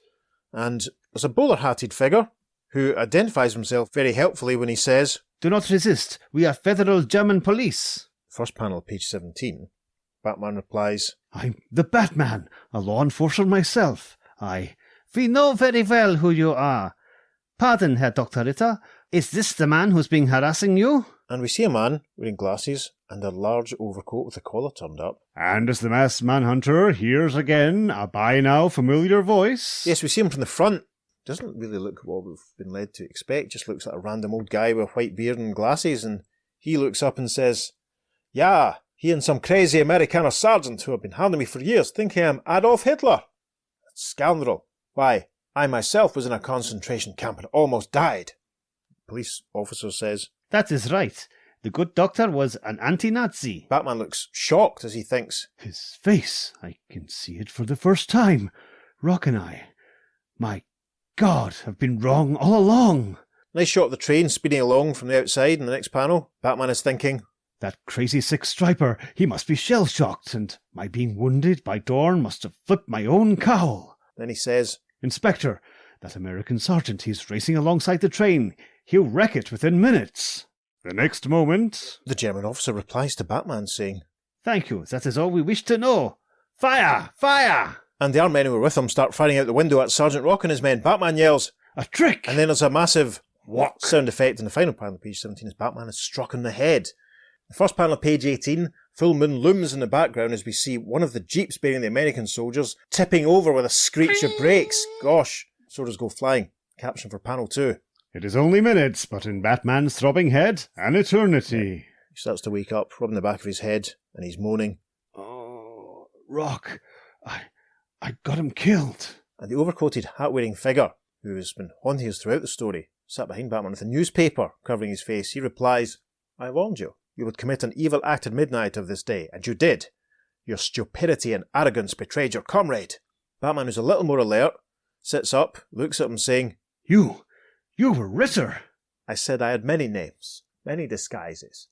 C: And there's a bowler-hatted figure who identifies himself very helpfully when he says,
B: Do not resist. We are Federal German Police.
C: First panel, page 17. Batman replies,
B: I'm the Batman, a law enforcer myself. We know very well who you are. Pardon, Herr Dr. Ritter. Is this the man who's been harassing you?
C: And we see a man wearing glasses and a large overcoat with the collar turned up.
B: And as the masked manhunter hears again a by now familiar voice.
C: Yes, we see him from the front. Doesn't really look what we've been led to expect. Just looks like a random old guy with a white beard and glasses. And he looks up and says, Yeah, he and some crazy Amerikaner sergeant who have been hounding me for years think I am Adolf Hitler. Scoundrel. Why, I myself was in a concentration camp and almost died. The police officer says,
B: That is right. The good doctor was an anti-Nazi.
C: Batman looks shocked as he thinks,
B: His face, I can see it for the first time. Rock and I, my God, have been wrong all along.
C: Nice shot of the train speeding along from the outside in the next panel. Batman is thinking,
B: That crazy six-striper, he must be shell-shocked, and my being wounded by Dorn must have flipped my own cowl.
C: Then he says,
B: Inspector, that American sergeant, he's racing alongside the train. He'll wreck it within minutes. The next moment...
C: The German officer replies to Batman saying,
B: Thank you, that is all we wish to know. Fire! Fire!
C: And the armed men who were with him start firing out the window at Sergeant Rock and his men. Batman yells,
B: A trick!
C: And then there's a massive
B: whack
C: sound effect in the final panel of page 17 as Batman is struck on the head. The first panel of page 18, full moon looms in the background as we see one of the jeeps bearing the American soldiers tipping over with a screech of brakes. Gosh, soldiers go flying. Caption for panel 2.
B: It is only minutes, but in Batman's throbbing head, an eternity.
C: He starts to wake up, rubbing the back of his head, and he's moaning,
B: Oh, Rock, I got him killed.
C: And the overcoated, hat-wearing figure, who has been haunting us throughout the story, sat behind Batman with a newspaper covering his face. He replies, I warned you. You would commit an evil act at midnight of this day, and you did. Your stupidity and arrogance betrayed your comrade. Batman, who's a little more alert, sits up, looks at him saying, You were Ritter. I said I had many names, many disguises.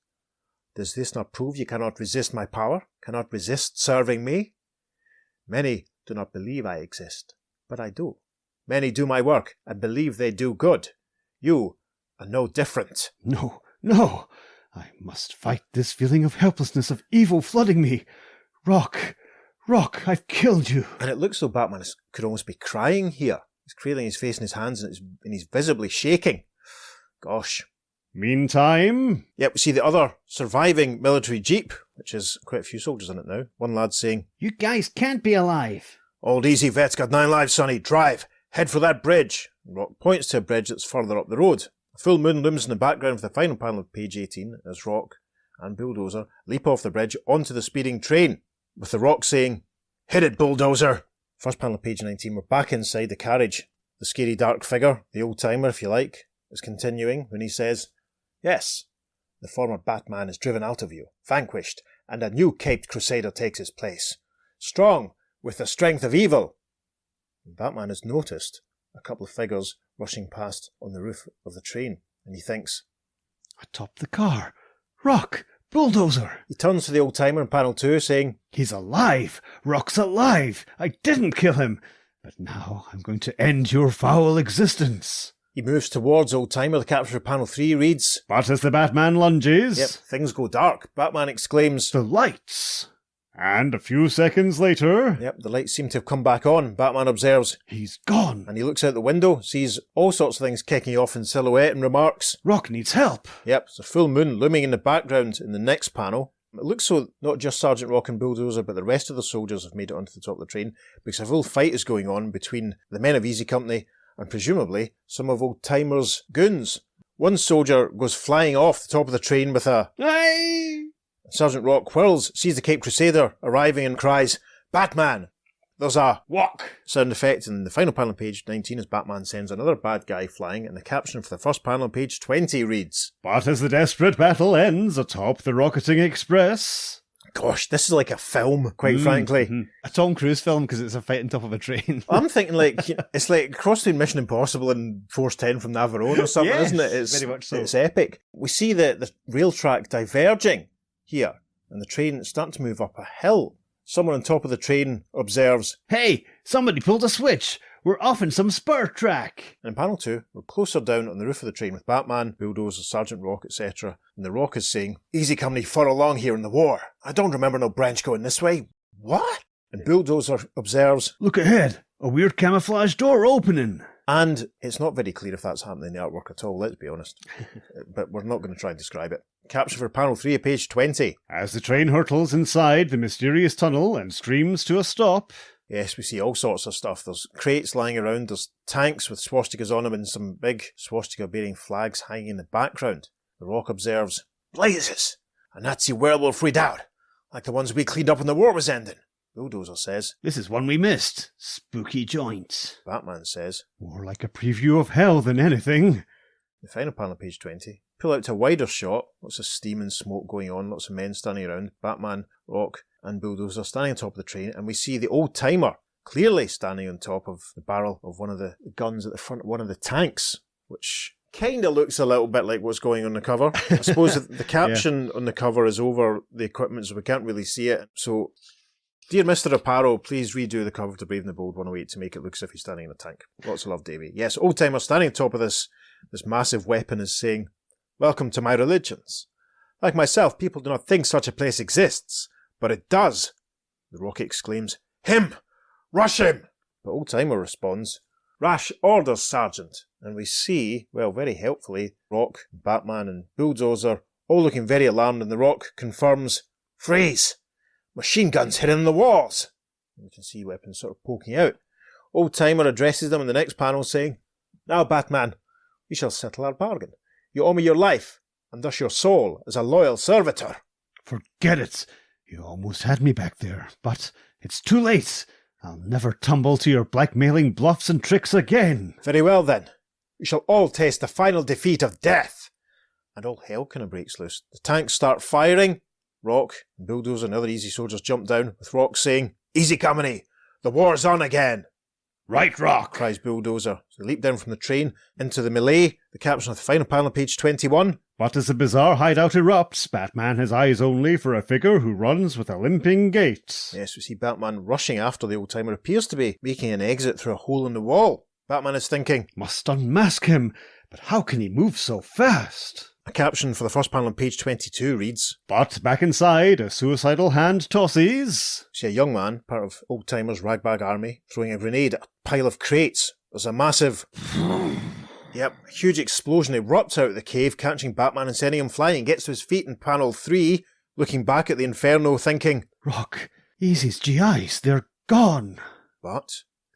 C: Does this not prove you cannot resist my power, cannot resist serving me? Many do not believe I exist, but I do. Many do my work and believe they do good. You are no different.
B: No, no. I must fight this feeling of helplessness, of evil flooding me. Rock, I've killed you.
C: And it looks though Batman could almost be crying here. He's cradling his face in his hands and he's visibly shaking. Gosh.
B: Meantime...
C: Yep, we see the other surviving military jeep, which has quite a few soldiers in it now. One lad saying,
B: You guys can't be alive.
C: Old easy vet's got 9 lives, sonny. Drive. Head for that bridge. Rock points to a bridge that's further up the road. A full moon looms in the background for the final panel of page 18 as Rock and Bulldozer leap off the bridge onto the speeding train, with the Rock saying, Hit it, Bulldozer. First panel of page 19, we're back inside the carriage. The scary dark figure, the old-timer if you like, is continuing when he says, Yes, the former Batman is driven out of you, vanquished, and a new caped crusader takes his place. Strong, with the strength of evil. And Batman has noticed a couple of figures rushing past on the roof of the train, and he thinks,
B: Atop the car. Rock, Bulldozer.
C: He turns to the old-timer in panel 2, saying,
B: He's alive. Rock's alive. I didn't kill him. But now I'm going to end your foul existence.
C: He moves towards old-timer. The capture of panel 3 reads,
B: But as the Batman lunges...
C: Yep, things go dark. Batman exclaims,
B: The lights. And a few seconds later...
C: Yep, the lights seem to have come back on. Batman observes,
B: He's gone.
C: and he looks out the window, sees all sorts of things kicking off in silhouette and remarks,
B: Rock needs help.
C: Yep, it's a full moon looming in the background in the next panel. It looks so not just Sergeant Rock and Bulldozer, but the rest of the soldiers have made it onto the top of the train, because a full fight is going on between the men of Easy Company and presumably some of Old Timer's goons. One soldier goes flying off the top of the train with a...
B: Aye.
C: Sergeant Rock whirls, sees the Cape Crusader arriving and cries, Batman! There's a walk sound effect, and the final panel on page 19 as Batman sends another bad guy flying, and the caption for the first panel on page 20 reads,
B: But as the desperate battle ends atop the rocketing express...
C: Gosh, this is like a film, quite frankly.
B: A Tom Cruise film, because it's a fight on top of a train.
C: I'm thinking like, it's like a cross between Mission Impossible and Force 10 from Navarone or something,
B: Yes,
C: isn't it? It's
B: very much so.
C: It's epic. We see the rail track diverging here, and the train is starting to move up a hill. Someone on top of the train observes,
B: Hey, somebody pulled a switch. We're off in some spur track.
C: and in panel 2, we're closer down on the roof of the train with Batman, Bulldozer, Sergeant Rock, etc. And the Rock is saying, Easy Company fought along here in the war. I don't remember no branch going this way. What? And Bulldozer observes,
B: Look ahead. A weird camouflage door opening.
C: and it's not very clear if that's happening in the artwork at all, let's be honest. But we're not going to try and describe it. Caption for panel 3 of page 20.
B: As the train hurtles inside the mysterious tunnel and screams to a stop...
C: Yes, we see all sorts of stuff. There's crates lying around, there's tanks with swastikas on them, and some big swastika-bearing flags hanging in the background. The Rock observes, Blazes! A Nazi werewolf redoubt, like the ones we cleaned up when the war was ending. Bulldozer says,
B: This is one we missed. Spooky joint.
C: Batman says,
B: More like a preview of hell than anything.
C: the final panel, page 20. Pull out to a wider shot, lots of steam and smoke going on, lots of men standing around, Batman, Rock, and Bulldozer standing on top of the train, and we see the old-timer clearly standing on top of the barrel of one of the guns at the front of one of the tanks, which kind of looks a little bit like what's going on the cover. I suppose the caption on the cover is over the equipment, so we can't really see it. So, dear Mr. Aparo, please redo the cover to Brave and the Bold 108 to make it look as if he's standing in a tank. Lots of love, Davey. Yes, old-timer standing on top of this massive weapon is saying, Welcome to my religions. Like myself, people do not think such a place exists, but it does. The Rock exclaims, Him! Rush him! But old-timer responds, Rash orders, Sergeant. And we see, well, very helpfully, Rock, Batman and Bulldozer all looking very alarmed, and the Rock confirms, Freeze! Machine guns hidden in the walls! And we can see weapons sort of poking out. Old-timer addresses them in the next panel saying, Now, Batman, we shall settle our bargain. You owe me your life, and thus your soul, as a loyal servitor.
B: Forget it. You almost had me back there, but it's too late. I'll never tumble to your blackmailing bluffs and tricks again.
C: Very well, then. We shall all taste the final defeat of death. And all hell kind of breaks loose. The tanks start firing. Rock and Bulldozer and other Easy soldiers jump down, with Rock saying, Easy Company, the war's on again.
B: Right, Rock!
C: cries Bulldozer. So they leap down from the train into the melee. The caption of the final panel, page 21.
B: But as the bizarre hideout erupts, Batman has eyes only for a figure who runs with a limping gait.
C: Yes, we see Batman rushing after the old-timer, appears to be making an exit through a hole in the wall. Batman is thinking,
B: Must unmask him, but how can he move so fast?
C: A caption for the first panel on page 22 reads,
B: But back inside, a suicidal hand tosses.
C: see a young man, part of old-timers' ragbag army, throwing a grenade at a pile of crates. There's a massive... Yep, a huge explosion erupts out of the cave, catching Batman and sending him flying. He gets to his feet in panel 3, looking back at the inferno, thinking,
B: Rock, Easy's GIs, they're gone.
C: But...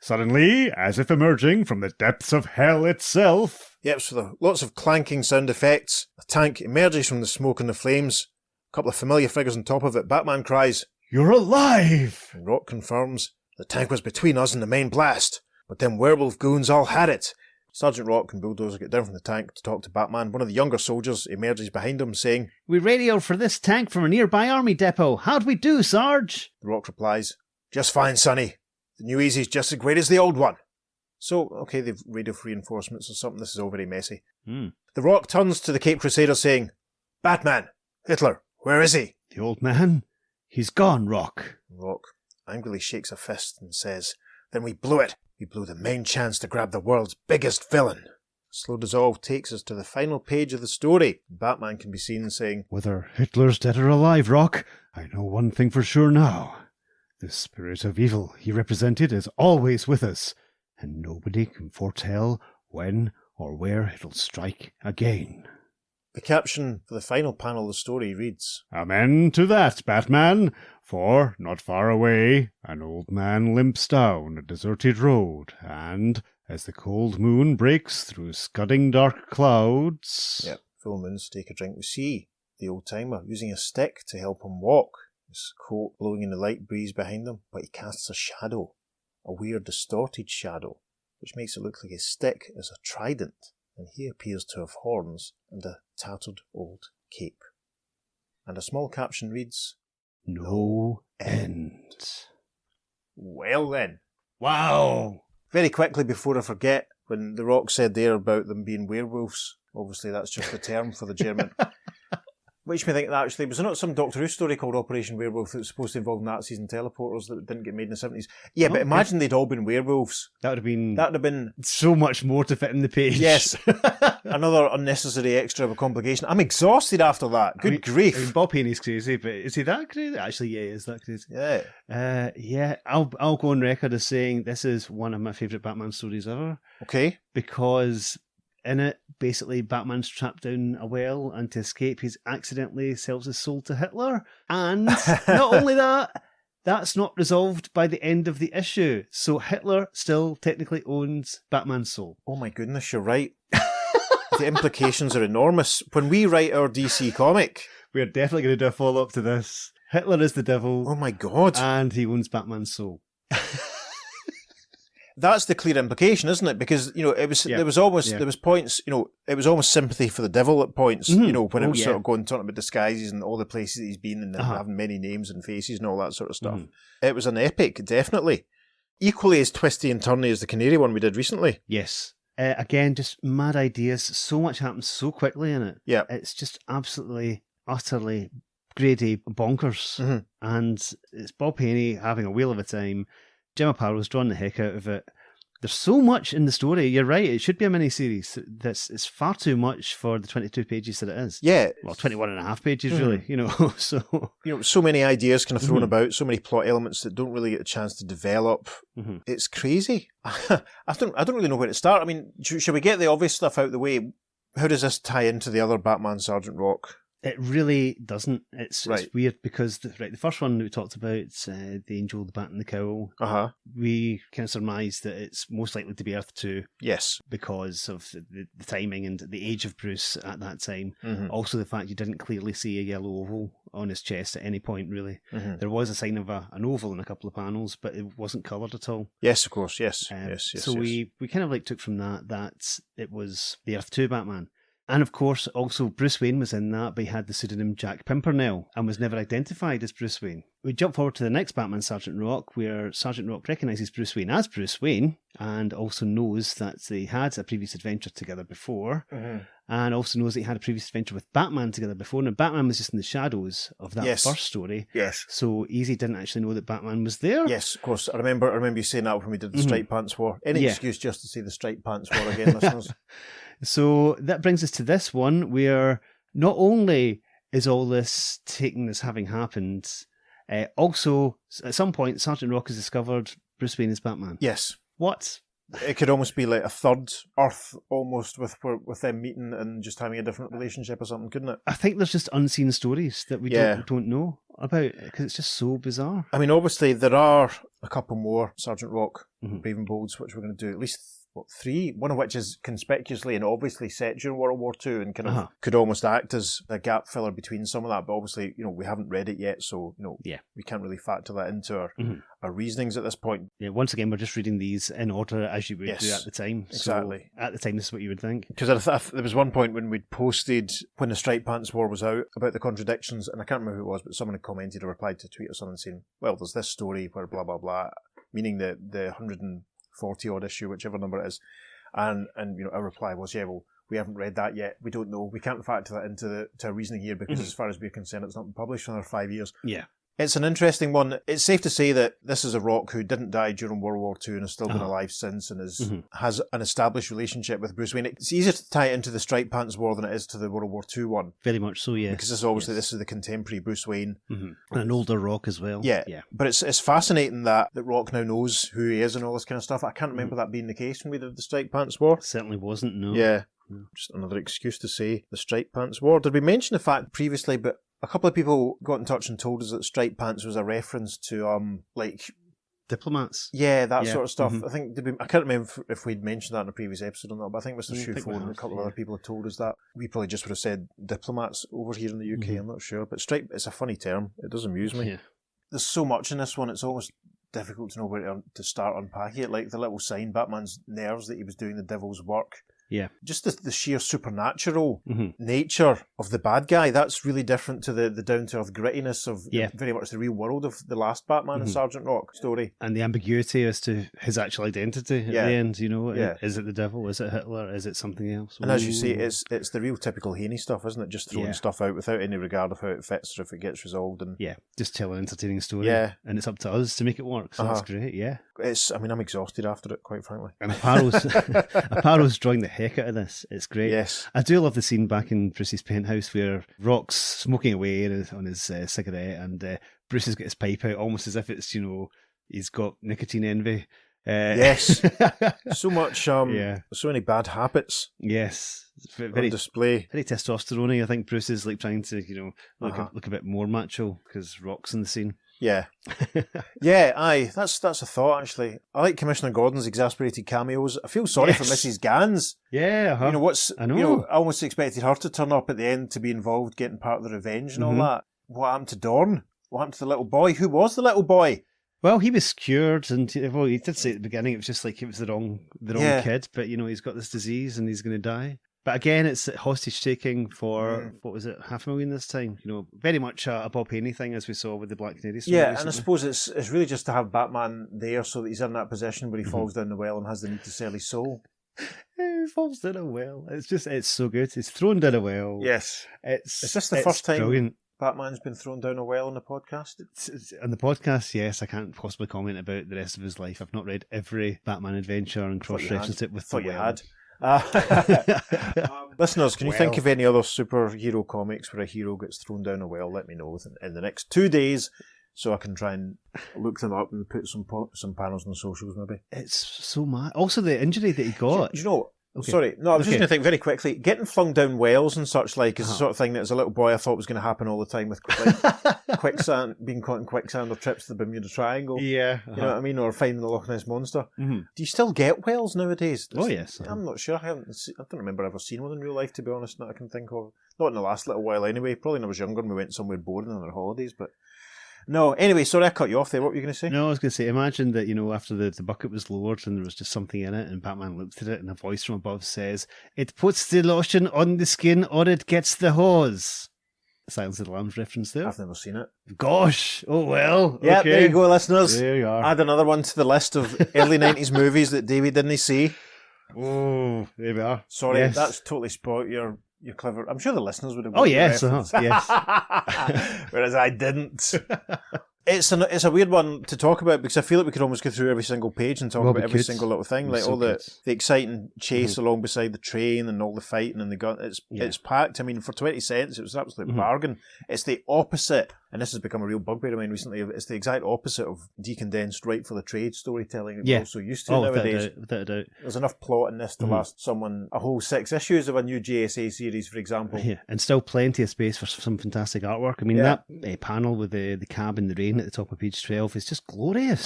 B: Suddenly, as if emerging from the depths of hell itself.
C: Yep, so there are lots of clanking sound effects. A tank emerges from the smoke and the flames. A couple of familiar figures on top of it. Batman cries,
B: You're alive!
C: and Rock confirms, the tank was between us and the main blast, but them werewolf goons all had it. Sergeant Rock and Bulldozer get down from the tank to talk to Batman. One of the younger soldiers emerges behind him, saying,
B: We radioed for this tank from a nearby army depot. How'd we do, Sarge?
C: Rock replies, just fine, Sonny. The new Easy's just as great as the old one. So, okay, they've radioed for reinforcements or something. This is all very messy. The Rock turns to the Cape Crusader saying, Batman, Hitler, where is he?
B: The old man? He's gone, Rock.
C: Rock angrily shakes a fist and says, then we blew it. We blew the main chance to grab the world's biggest villain. Slow dissolve takes us to the final page of the story. Batman can be seen saying,
B: Whether Hitler's dead or alive, Rock, I know one thing for sure now. The spirit of evil he represented is always with us, and nobody can foretell when or where it'll strike again.
C: The caption for the final panel of the story reads,
B: Amen to that, Batman, for, not far away, an old man limps down a deserted road, and, as the cold moon breaks through scudding dark clouds...
C: Yep, full moons take a drink. We see the old-timer using a stick to help him walk, his coat blowing in the light breeze behind him, but he casts a shadow, a weird distorted shadow, which makes it look like his stick is a trident, and he appears to have horns and a tattered old cape. And a small caption reads,
B: No end.
C: Well then.
B: Wow!
C: Very quickly before I forget, when The Rock said there about them being werewolves, obviously that's just a term for the German. Which me think that actually, was there not some Doctor Who story called Operation Werewolf that was supposed to involve Nazis and teleporters that didn't get made in the 70s? Yeah, but imagine they'd all been werewolves.
B: That would have been
C: so
B: much more to fit in the page.
C: Yes. Another unnecessary extra of a complication. I'm exhausted after that. Good grief.
B: I mean, Bob Haney's crazy, but is he that crazy? Actually, yeah, he is that crazy.
C: Yeah.
B: Yeah, I'll go on record as saying this is one of my favourite Batman stories ever.
C: Okay.
B: Because in it, basically, Batman's trapped down a well, and to escape, he accidentally sells his soul to Hitler. And not only that, that's not resolved by the end of the issue. So Hitler still technically owns Batman's soul.
C: Oh my goodness, you're right. The implications are enormous. When we write our DC comic,
B: we are definitely going to do a follow-up to this. Hitler is the devil.
C: Oh my God.
B: And he owns Batman's soul.
C: That's the clear implication, isn't it? Because, you know, there was points, you know, it was almost sympathy for the devil at points, you know, when it was sort of talking about disguises and all the places that he's been and having many names and faces and all that sort of stuff. It was an epic, definitely. Equally as twisty and turny as the Canary one we did recently.
B: Yes. Again, just mad ideas. So much happens so quickly in it.
C: Yeah.
B: It's just absolutely, utterly grade-A bonkers. And it's Bob Haney having a whale of a time. Jim Apato's drawn the heck out of it. There's so much in the story. You're right. It should be a mini-series. It's far too much for the 22 pages that it is.
C: Yeah.
B: Well, 21 and a half pages, really, you know. So,
C: you know, so many ideas kind of thrown about, so many plot elements that don't really get a chance to develop. It's crazy. I don't really know where to start. I mean, should we get the obvious stuff out of the way? How does this tie into the other Batman Sgt Rock?
B: It really doesn't. It's weird because the first one that we talked about, the Angel, the Bat and the Cowl, we kind of surmised that it's most likely to be Earth 2.
C: Yes.
B: Because of the timing and the age of Bruce at that time. Also the fact you didn't clearly see a yellow oval on his chest at any point, really. There was a sign of an oval in a couple of panels, but it wasn't coloured at all.
C: Yes, of course, yes.
B: So we kind of like took from that it was the Earth 2 Batman. And of course, also Bruce Wayne was in that, but he had the pseudonym Jack Pimpernel and was never identified as Bruce Wayne. We jump forward to the next Batman, Sgt Rock, where Sgt Rock recognises Bruce Wayne as Bruce Wayne and also knows that they had a previous adventure together before, and also knows that he had a previous adventure with Batman together before. Now, Batman was just in the shadows of that first story.
C: Yes.
B: So Easy didn't actually know that Batman was there.
C: Yes, of course. I remember you saying that when we did the Striped Pants War. Any excuse just to say the Striped Pants War again, listeners.
B: So that brings us to this one, where not only is all this taken as having happened, also at some point Sgt Rock has discovered Bruce Wayne is Batman.
C: Yes.
B: What?
C: It could almost be like a third Earth, almost, with them meeting and just having a different relationship or something, couldn't it?
B: I think there's just unseen stories that we don't know about, because it's just so bizarre.
C: I mean, obviously, there are a couple more Sgt Rock Brave and Bolds, which we're going to do, at least 3, one of which is conspicuously and obviously set during World War II and kind of could almost act as a gap filler between some of that, but obviously, we haven't read it yet, so, we can't really factor that into our reasonings at this point. Yeah,
B: once again, we're just reading these in order as you would do at the time.
C: Exactly.
B: So at the time, this is what you would think.
C: Because there was one point when we'd posted, when the Striped Pants War was out, about the contradictions, and I can't remember who it was, but someone had commented or replied to a tweet or something saying, well, there's this story where blah, blah, blah, meaning the 140 odd issue, whichever number it is, and our reply was, well, we haven't read that yet, we don't know, we can't factor that into our reasoning here, because as far as we're concerned, it's not been published for another 5 years.
B: Yeah.
C: It's an interesting one. It's safe to say that this is a Rock who didn't die during World War II and has still been alive since, and has an established relationship with Bruce Wayne. It's easier to tie it into the Striped Pants War than it is to the World War II one.
B: Very much so, yeah.
C: Because this is the contemporary Bruce Wayne.
B: And an older Rock as well.
C: Yeah. But it's fascinating that Rock now knows who he is and all this kind of stuff. I can't remember that being the case when we did the Striped Pants War.
B: It certainly wasn't, no.
C: Yeah. Just another excuse to say the Striped Pants War. Did we mention the fact previously, but a couple of people got in touch and told us that Striped Pants was a reference to,
B: diplomats.
C: Yeah, that sort of stuff. I think, I can't remember if we'd mentioned that in a previous episode or not, but I think Mr. Shoephone and a couple of other people have told us that. We probably just would have said diplomats over here in the UK, I'm not sure. But Stripe, it's a funny term. It does amuse me.
B: Yeah.
C: There's so much in this one, it's almost difficult to know where to start unpacking it. Like the little sign, Batman's nerves, that he was doing the devil's work.
B: Yeah.
C: Just the sheer supernatural nature of the bad guy, that's really different to the down-to-earth grittiness of very much the real world of the last Batman and Sgt Rock story.
B: And the ambiguity as to his actual identity at the end, Is it the devil? Is it Hitler? Is it something else?
C: And as you say, it's the real typical Haney stuff, isn't it? Just throwing stuff out without any regard of how it fits or if it gets resolved. And
B: just tell an entertaining story.
C: Yeah.
B: And it's up to us to make it work, so that's great, yeah.
C: I'm exhausted after it, quite frankly.
B: And Apparo's drawing the heck out of this. It's great.
C: Yes.
B: I do love the scene back in Bruce's penthouse where Rock's smoking away on his cigarette, and Bruce has got his pipe out almost as if it's, he's got nicotine envy.
C: Yes. So much, so many bad habits.
B: Yes.
C: Very on display.
B: Very testosterone-y. I think Bruce is trying to, look a bit more macho because Rock's in the scene.
C: Yeah. That's a thought, actually. I like Commissioner Gordon's exasperated cameos. I feel sorry for Mrs. Gans.
B: Yeah.
C: I know. I almost expected her to turn up at the end to be involved, getting part of the revenge and all that. What happened to Dorn? What happened to the little boy? Who was the little boy?
B: Well, he was cured, and he did say at the beginning it was just like he was the wrong kid, but he's got this disease and he's going to die. But again, it's hostage taking for what was it, 500,000 this time? Very much a Bob Haney thing, as we saw with the Black Canary story.
C: Yeah,
B: recently.
C: and I suppose it's really just to have Batman there so that he's in that position where he falls down the well and has the need to sell his soul.
B: He falls down a well. It's so good. He's thrown down a well.
C: Yes,
B: is
C: this the first time
B: brilliant.
C: Batman's been thrown down a well on the podcast?
B: On the podcast, yes. I can't possibly comment about the rest of his life. I've not read every Batman adventure and cross-referenced it with the well.
C: You had. Listeners, can you think of any other superhero comics where a hero gets thrown down a well? Let me know in the next 2 days, so I can try and look them up and put some panels on the socials, maybe.
B: It's so mad. Also, the injury that he got.
C: Do you know? Okay. Sorry, no, I was just going to think very quickly. Getting flung down wells and such is the sort of thing that as a little boy I thought was going to happen all the time with quicksand, being caught in quicksand or trips to the Bermuda Triangle.
B: Yeah.
C: You know what I mean? Or finding the Loch Ness Monster. Do you still get wells nowadays?
B: Oh, yes.
C: I'm not sure. I don't remember ever seeing one in real life, to be honest, that I can think of. Not in the last little while anyway. Probably when I was younger and we went somewhere boring on our holidays, but No, anyway, sorry I cut you off there. What were you going to say?
B: No, I was going to say, imagine that, after the bucket was lowered and there was just something in it, and Batman looked at it and a voice from above says, "It puts the lotion on the skin or it gets the hose." Silence of the Lambs reference there.
C: I've never seen it.
B: Gosh, oh well.
C: Yeah,
B: okay.
C: there you go, listeners.
B: There you are.
C: Add another one to the list of early 90s movies that David didn't see.
B: Oh, there we are.
C: Sorry,
B: Yes.
C: that's totally spoilt your clever... I'm sure the listeners would have...
B: Oh,
C: got the
B: yes,
C: reference.
B: yes.
C: Whereas I didn't. It's a weird one to talk about because I feel like we could almost go through every single page and talk
B: Well,
C: about
B: we
C: every
B: could.
C: single little thing,
B: We
C: like
B: so
C: all the
B: could.
C: exciting chase along beside the train and all the fighting and the gun. It's packed. I mean, for 20 cents, it was an absolute bargain. It's the opposite, and this has become a real bugbear of mine recently. It's the exact opposite of decondensed right for the trade storytelling that we're all so used to nowadays.
B: Without a doubt.
C: There's enough plot in this to last someone a whole 6 issues of a new JSA series, for example.
B: Yeah, and still plenty of space for some fantastic artwork. I mean, that panel with the cab in the rain at the top of page 12 is just glorious.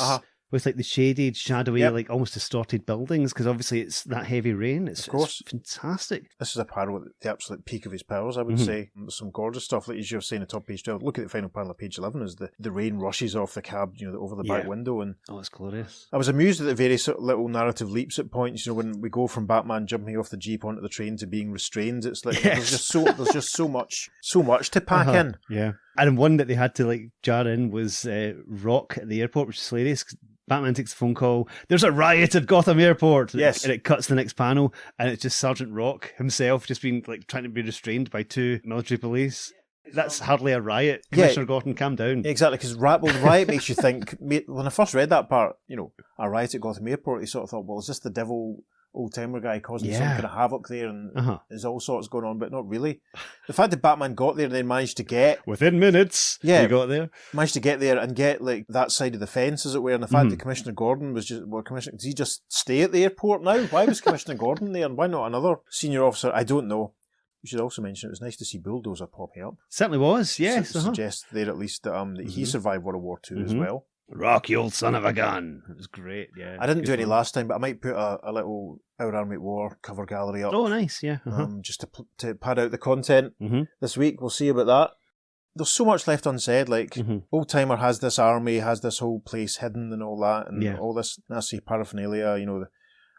B: With like the shaded, shadowy, like almost distorted buildings, because obviously it's that heavy rain. It's fantastic.
C: This is a panel at the absolute peak of his powers, I would say. There's some gorgeous stuff, like as you're saying at top page 12. Look at the final panel of page 11 as the rain rushes off the cab, over the back window. And
B: it's glorious.
C: I was amused at the very sort of little narrative leaps at points, when we go from Batman jumping off the Jeep onto the train to being restrained. It's like there's just so much to pack in.
B: Yeah. And one that they had to jar in was Rock at the airport, which is hilarious. Batman takes a phone call. There's a riot at Gotham Airport.
C: Yes.
B: And it cuts the next panel, and it's just Sergeant Rock himself just being trying to be restrained by 2 military police. That's hardly a riot. Commissioner Gordon, calm down.
C: Exactly, because the riot makes you think. When I first read that part, a riot at Gotham Airport, you sort of thought, well, is this the devil old-timer guy causing some kind of havoc there, and there's all sorts going on, but not really. The fact that Batman got there and then managed to get...
B: Within minutes, he got there.
C: Managed to get there and get that side of the fence, as it were, and the fact that Commissioner Gordon was just... Well, did he just stay at the airport now? Why was Commissioner Gordon there, and why not another senior officer? I don't know. We should also mention it was nice to see Bulldozer popping up.
B: Certainly was, yes.
C: Suggests there at least that he survived World War II as well.
B: Rock, you old son of a gun. It was great, yeah.
C: I didn't do any last time, but I might put a little Our Army at War cover gallery up.
B: Oh, nice, yeah.
C: Just to pad out the content this week. We'll see about that. There's so much left unsaid. Old Timer has this army, has this whole place hidden and all that, and all this nasty paraphernalia,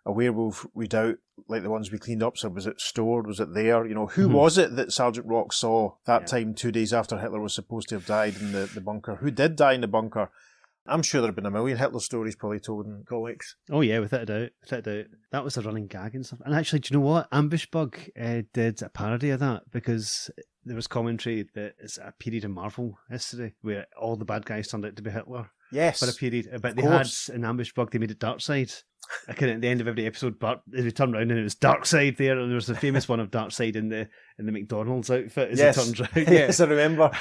C: a werewolf redoubt like the ones we cleaned up. So was it stored? Was it there? Who was it that Sergeant Rock saw that time 2 days after Hitler was supposed to have died in the bunker? Who did die in the bunker? I'm sure there have been a million Hitler stories probably told in comics.
B: Oh yeah, without a doubt. That was a running gag and stuff. And actually, do you know what? Ambush Bug did a parody of that, because there was commentary that it's a period in Marvel history where all the bad guys turned out to be Hitler.
C: Yes.
B: For a period. But they had an Ambush Bug, they made it Darkseid. At the end of every episode, Bart, they turned around and it was Darkseid there, and there was a famous one of Darkseid in the McDonald's outfit as it turns out.
C: Yes, I remember.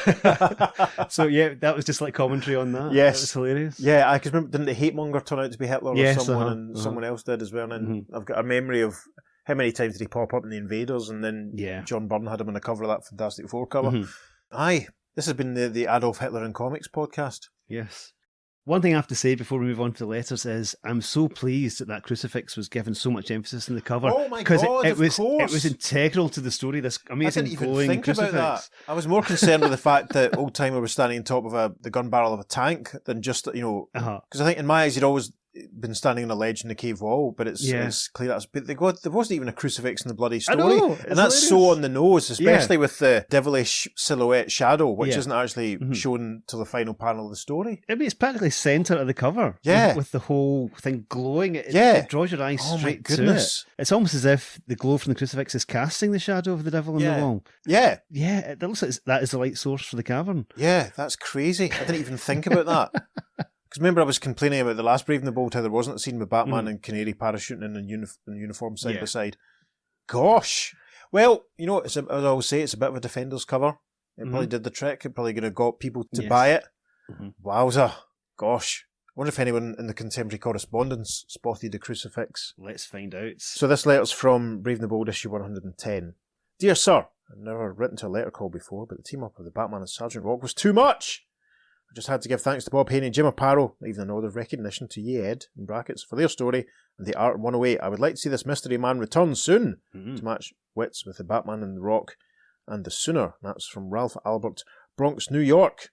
B: So that was just commentary on that.
C: Yes.
B: That was hilarious.
C: Yeah, I can remember, didn't the Hate Monger turn out to be Hitler or someone, and someone else did as well? And I've got a memory of how many times did he pop up in The Invaders, and then John Byrne had him on the cover of that Fantastic Four cover. Aye, this has been the Adolf Hitler in Comics podcast.
B: Yes. One thing I have to say before we move on to the letters is I'm so pleased that crucifix was given so much emphasis in the cover.
C: Oh my God,
B: it was integral to the story, this amazing glowing crucifix.
C: About that. I was more concerned with the fact that Old Timer was standing on top of the gun barrel of a tank than just, because I think in my eyes he'd always been standing on a ledge in the cave wall, but it's clear but there wasn't even a crucifix in the bloody story.
B: I know,
C: and that's so on the nose, especially with the devilish silhouette shadow, which isn't actually shown till the final panel of the story.
B: I mean, it's practically centre of the cover.
C: Yeah.
B: With the whole thing glowing. It draws your eyes straight to it. It's almost as if the glow from the crucifix is casting the shadow of the devil on the wall.
C: Yeah.
B: Yeah, it looks like that is the light source for the cavern.
C: Yeah, that's crazy. I didn't even think about that. Because remember, I was complaining about the last Brave and the Bold, how there wasn't a scene with Batman and Canary parachuting in uniform side by side. Gosh. Well, as I always say, it's a bit of a Defenders cover. It probably did the trick. It probably got people to buy it. Wowza. Gosh. I wonder if anyone in the contemporary correspondence spotted the crucifix.
B: Let's find out.
C: So this letter's from Brave and the Bold, issue 110. Dear Sir, I've never written to a letter call before, but the team-up of the Batman and Sgt Rock was too much. I just had to give thanks to Bob Haney and Jim Aparo, even a nod of recognition to Ye Ed, in brackets, for their story and the art 108. I would like to see this mystery man return soon to match wits with the Batman and the Rock, and the sooner. That's from Ralph Albert, Bronx, New York.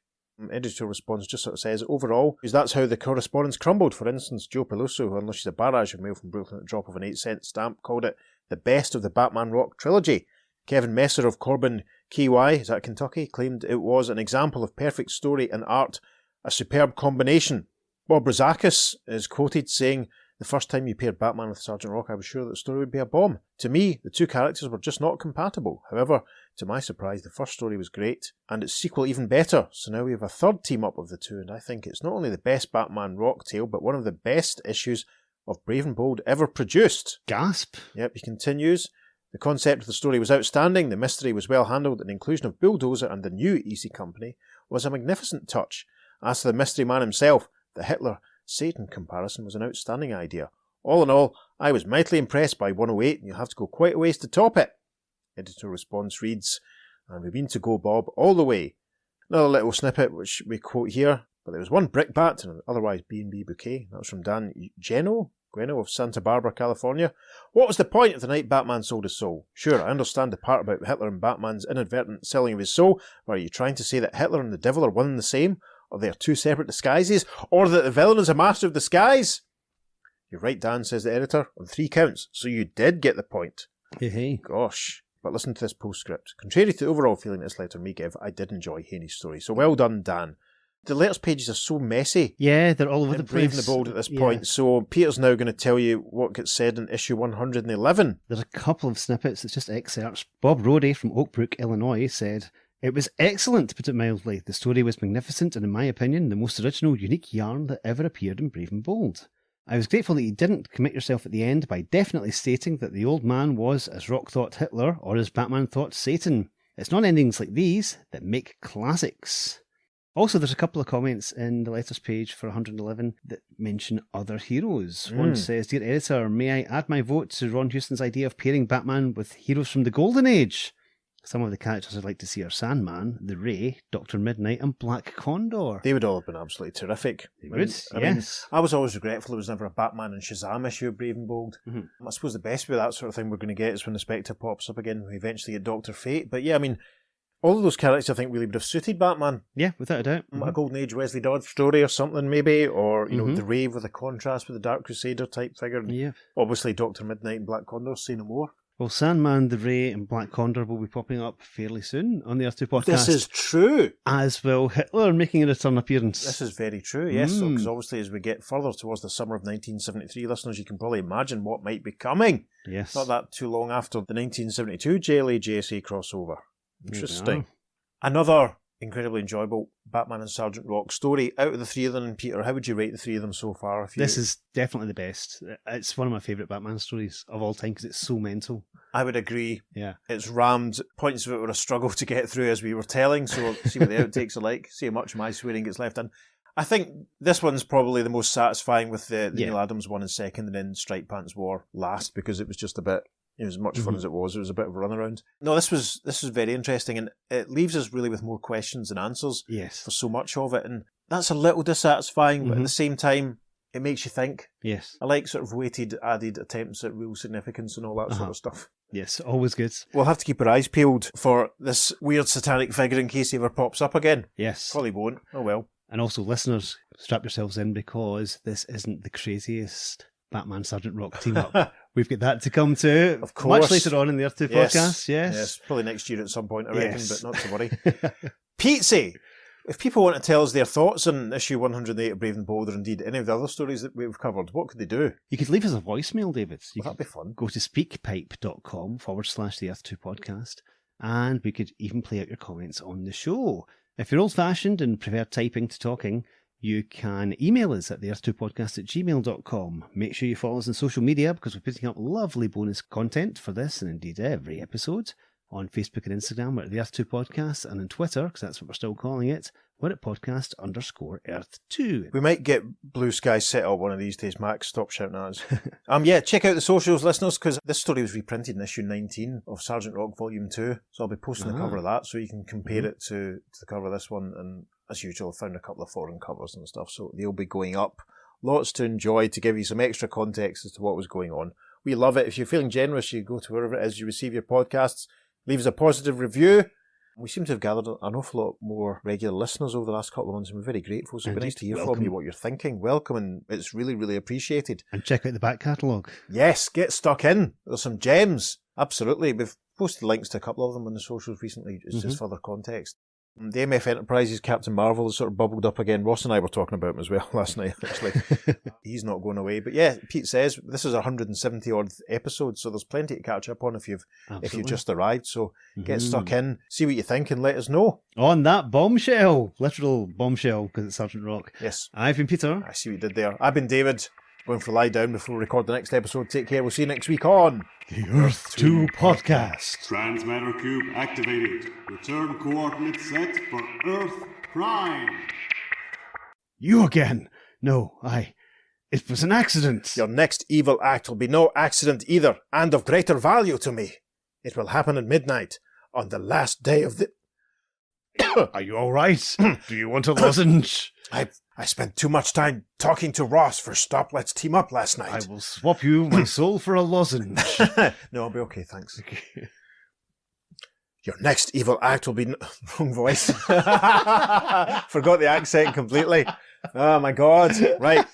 C: Editorial response just sort of says, overall, that's how the correspondence crumbled. For instance, Joe Peluso, who unleashes a barrage of mail from Brooklyn at the drop of an 8-cent stamp, called it the best of the Batman Rock trilogy. Kevin Messer of Corbin, KY, is that Kentucky, claimed it was an example of perfect story and art, a superb combination. Bob Rozakis is quoted saying, the first time you paired Batman with Sgt Rock, I was sure that the story would be a bomb. To me, the two characters were just not compatible. However, to my surprise, the first story was great, and its sequel even better. So now we have a third team-up of the two, and I think it's not only the best Batman Rock tale, but one of the best issues of Brave and Bold ever produced.
B: Gasp.
C: Yep, he continues. The concept of the story was outstanding, the mystery was well handled, and the inclusion of Bulldozer and the new Easy Company was a magnificent touch. As for the mystery man himself, the Hitler-Satan comparison was an outstanding idea. All in all, I was mightily impressed by 108, and you'll have to go quite a ways to top it. Editor response reads, and we mean to go, Bob, all the way. Another little snippet which we quote here, but there was one brickbat and an otherwise B&B bouquet. That was from Dan Gueno of Santa Barbara, California. What was the point of the night Batman sold his soul? Sure, I understand the part about Hitler and Batman's inadvertent selling of his soul, but are you trying to say that Hitler and the devil are one and the same? Or they are two separate disguises? Or that the villain is a master of disguise? You're right, Dan, says the editor, on 3 counts, so you did get the point.
B: Hey.
C: Gosh. But listen to this postscript. Contrary to the overall feeling this letter may give, I did enjoy Haney's story. So well done, Dan. The letters pages are so messy.
B: Yeah, they're all over the
C: Brave
B: place.
C: and the Bold at this point. So Peter's now going to tell you what gets said in issue 111.
B: There's a couple of snippets. It's just excerpts. Bob Rohde from Oak Brook, Illinois, said, "It was excellent, to put it mildly. The story was magnificent and, in my opinion, the most original, unique yarn that ever appeared in Brave and Bold. I was grateful that you didn't commit yourself at the end by definitely stating that the old man was, as Rock thought, Hitler, or as Batman thought, Satan. It's not endings like these that make classics." Also, there's a couple of comments in the letters page for 111 that mention other heroes. One says, "Dear editor, may I add my vote to Ron Houston's idea of pairing Batman with heroes from the Golden Age? Some of the characters I'd like to see are Sandman, the Ray, Dr. Midnight, and Black Condor."
C: They would all have been absolutely terrific.
B: They would, yes.
C: I was always regretful there was never a Batman and Shazam issue of Brave and Bold. I suppose the best way that sort of thing we're going to get is when the Spectre pops up again, we eventually get Dr. Fate. But yeah, I mean, all of those characters I think really would have suited Batman.
B: Yeah, without a doubt.
C: A Golden Age Wesley Dodds story or something maybe, or, you know, the Rave with a contrast with the Dark Crusader type figure.
B: Yeah.
C: Obviously Dr. Midnight and Black Condor, say no more.
B: Well, Sandman, the Ray, and Black Condor will be popping up fairly soon on the Earth 2 podcast.
C: This is true.
B: As will Hitler making a return appearance.
C: This is very true, yes. Because obviously as we get further towards the summer of 1973, listeners, you can probably imagine what might be coming.
B: Yes.
C: Not that too long after the 1972 JLA JSA crossover. Interesting. Another incredibly enjoyable Batman and Sgt Rock story. Out of the 3 of them, Peter, how would you rate the 3 of them so far?
B: This is definitely the best. It's one of my favourite Batman stories of all time because it's so mental.
C: I would agree.
B: Yeah.
C: It's rammed. Points of it were a struggle to get through as we were telling, so we'll see what the outtakes are like, see how much of my swearing gets left in. I think this one's probably the most satisfying with the Neil Adams one in second, and then Stripe Pants War last, because it was just a bit... It was as much fun as it was a bit of a runaround. No, this was very interesting, and it leaves us really with more questions than answers for so much of it, and that's a little dissatisfying, but at the same time, it makes you think.
B: Yes.
C: I like sort of weighted, added attempts at real significance and all that sort of stuff.
B: Yes, always good.
C: We'll have to keep our eyes peeled for this weird satanic figure in case he ever pops up again.
B: Yes.
C: Probably won't. Oh well.
B: And also, listeners, strap yourselves in because this isn't the craziest Batman Sgt Rock team up. We've got that to come to
C: of course.
B: Much later on in the Earth 2 podcast. Yes.
C: Probably next year at some point, I reckon, but not to worry. Pete, if people want to tell us their thoughts on issue 108 of Brave and Bold, or indeed any of the other stories that we've covered, what could they do?
B: You could leave us a voicemail, David.
C: That'd be fun.
B: Go to speakpipe.com/the Earth 2 podcast, and we could even play out your comments on the show. If you're old-fashioned and prefer typing to talking, you can email us at theearth2podcast@gmail.com. Make sure you follow us on social media because we're putting up lovely bonus content for this and indeed every episode. On Facebook and Instagram, we're at the Earth 2 Podcast, and on Twitter, because that's what we're still calling it, we're at podcast_Earth2.
C: We might get Blue Sky set up one of these days, Max. Stop shouting at us. Check out the socials, listeners, because this story was reprinted in issue 19 of Sgt Rock Volume 2, so I'll be posting the cover of that so you can compare it to the cover of this one, and as usual, I found a couple of foreign covers and stuff, so they'll be going up. Lots to enjoy to give you some extra context as to what was going on. We love it. If you're feeling generous, you go to wherever it is you receive your podcasts, leave us a positive review, We seem to have gathered an awful lot more regular listeners over the last couple of months, and we're very grateful. So it'd be nice to hear from you what you're thinking. Welcome, and it's really, really appreciated.
B: And check out the back catalogue.
C: Yes, get stuck in. There's some gems. Absolutely. We've posted links to a couple of them on the socials recently. It's just further context. The MF Enterprises Captain Marvel has sort of bubbled up again. Ross and I were talking about him as well last night, actually. He's not going away. But yeah, Pete says this is 170 odd episodes, so there's plenty to catch up on if you've just arrived. So get stuck in, see what you think, and let us know.
B: On that bombshell, literal bombshell, because it's Sgt Rock.
C: Yes.
B: I've been Peter.
C: I see what you did there. I've been David. Going for a lie down before we record the next episode. Take care. We'll see you next week on
B: the Earth 2 podcast.
A: Transmatter cube activated. Return coordinates set for Earth Prime.
B: You again? No, it was an accident.
C: Your next evil act will be no accident either, and of greater value to me. It will happen at midnight on the last day of the...
B: Are you all right? Do you want a lozenge?
C: I spent too much time talking to Ross for Stop Let's Team Up last night.
B: I will swap you my soul for a lozenge.
C: No, I'll be okay, thanks. Your next evil act will be... Wrong voice. Forgot the accent completely. Oh, my God. Right.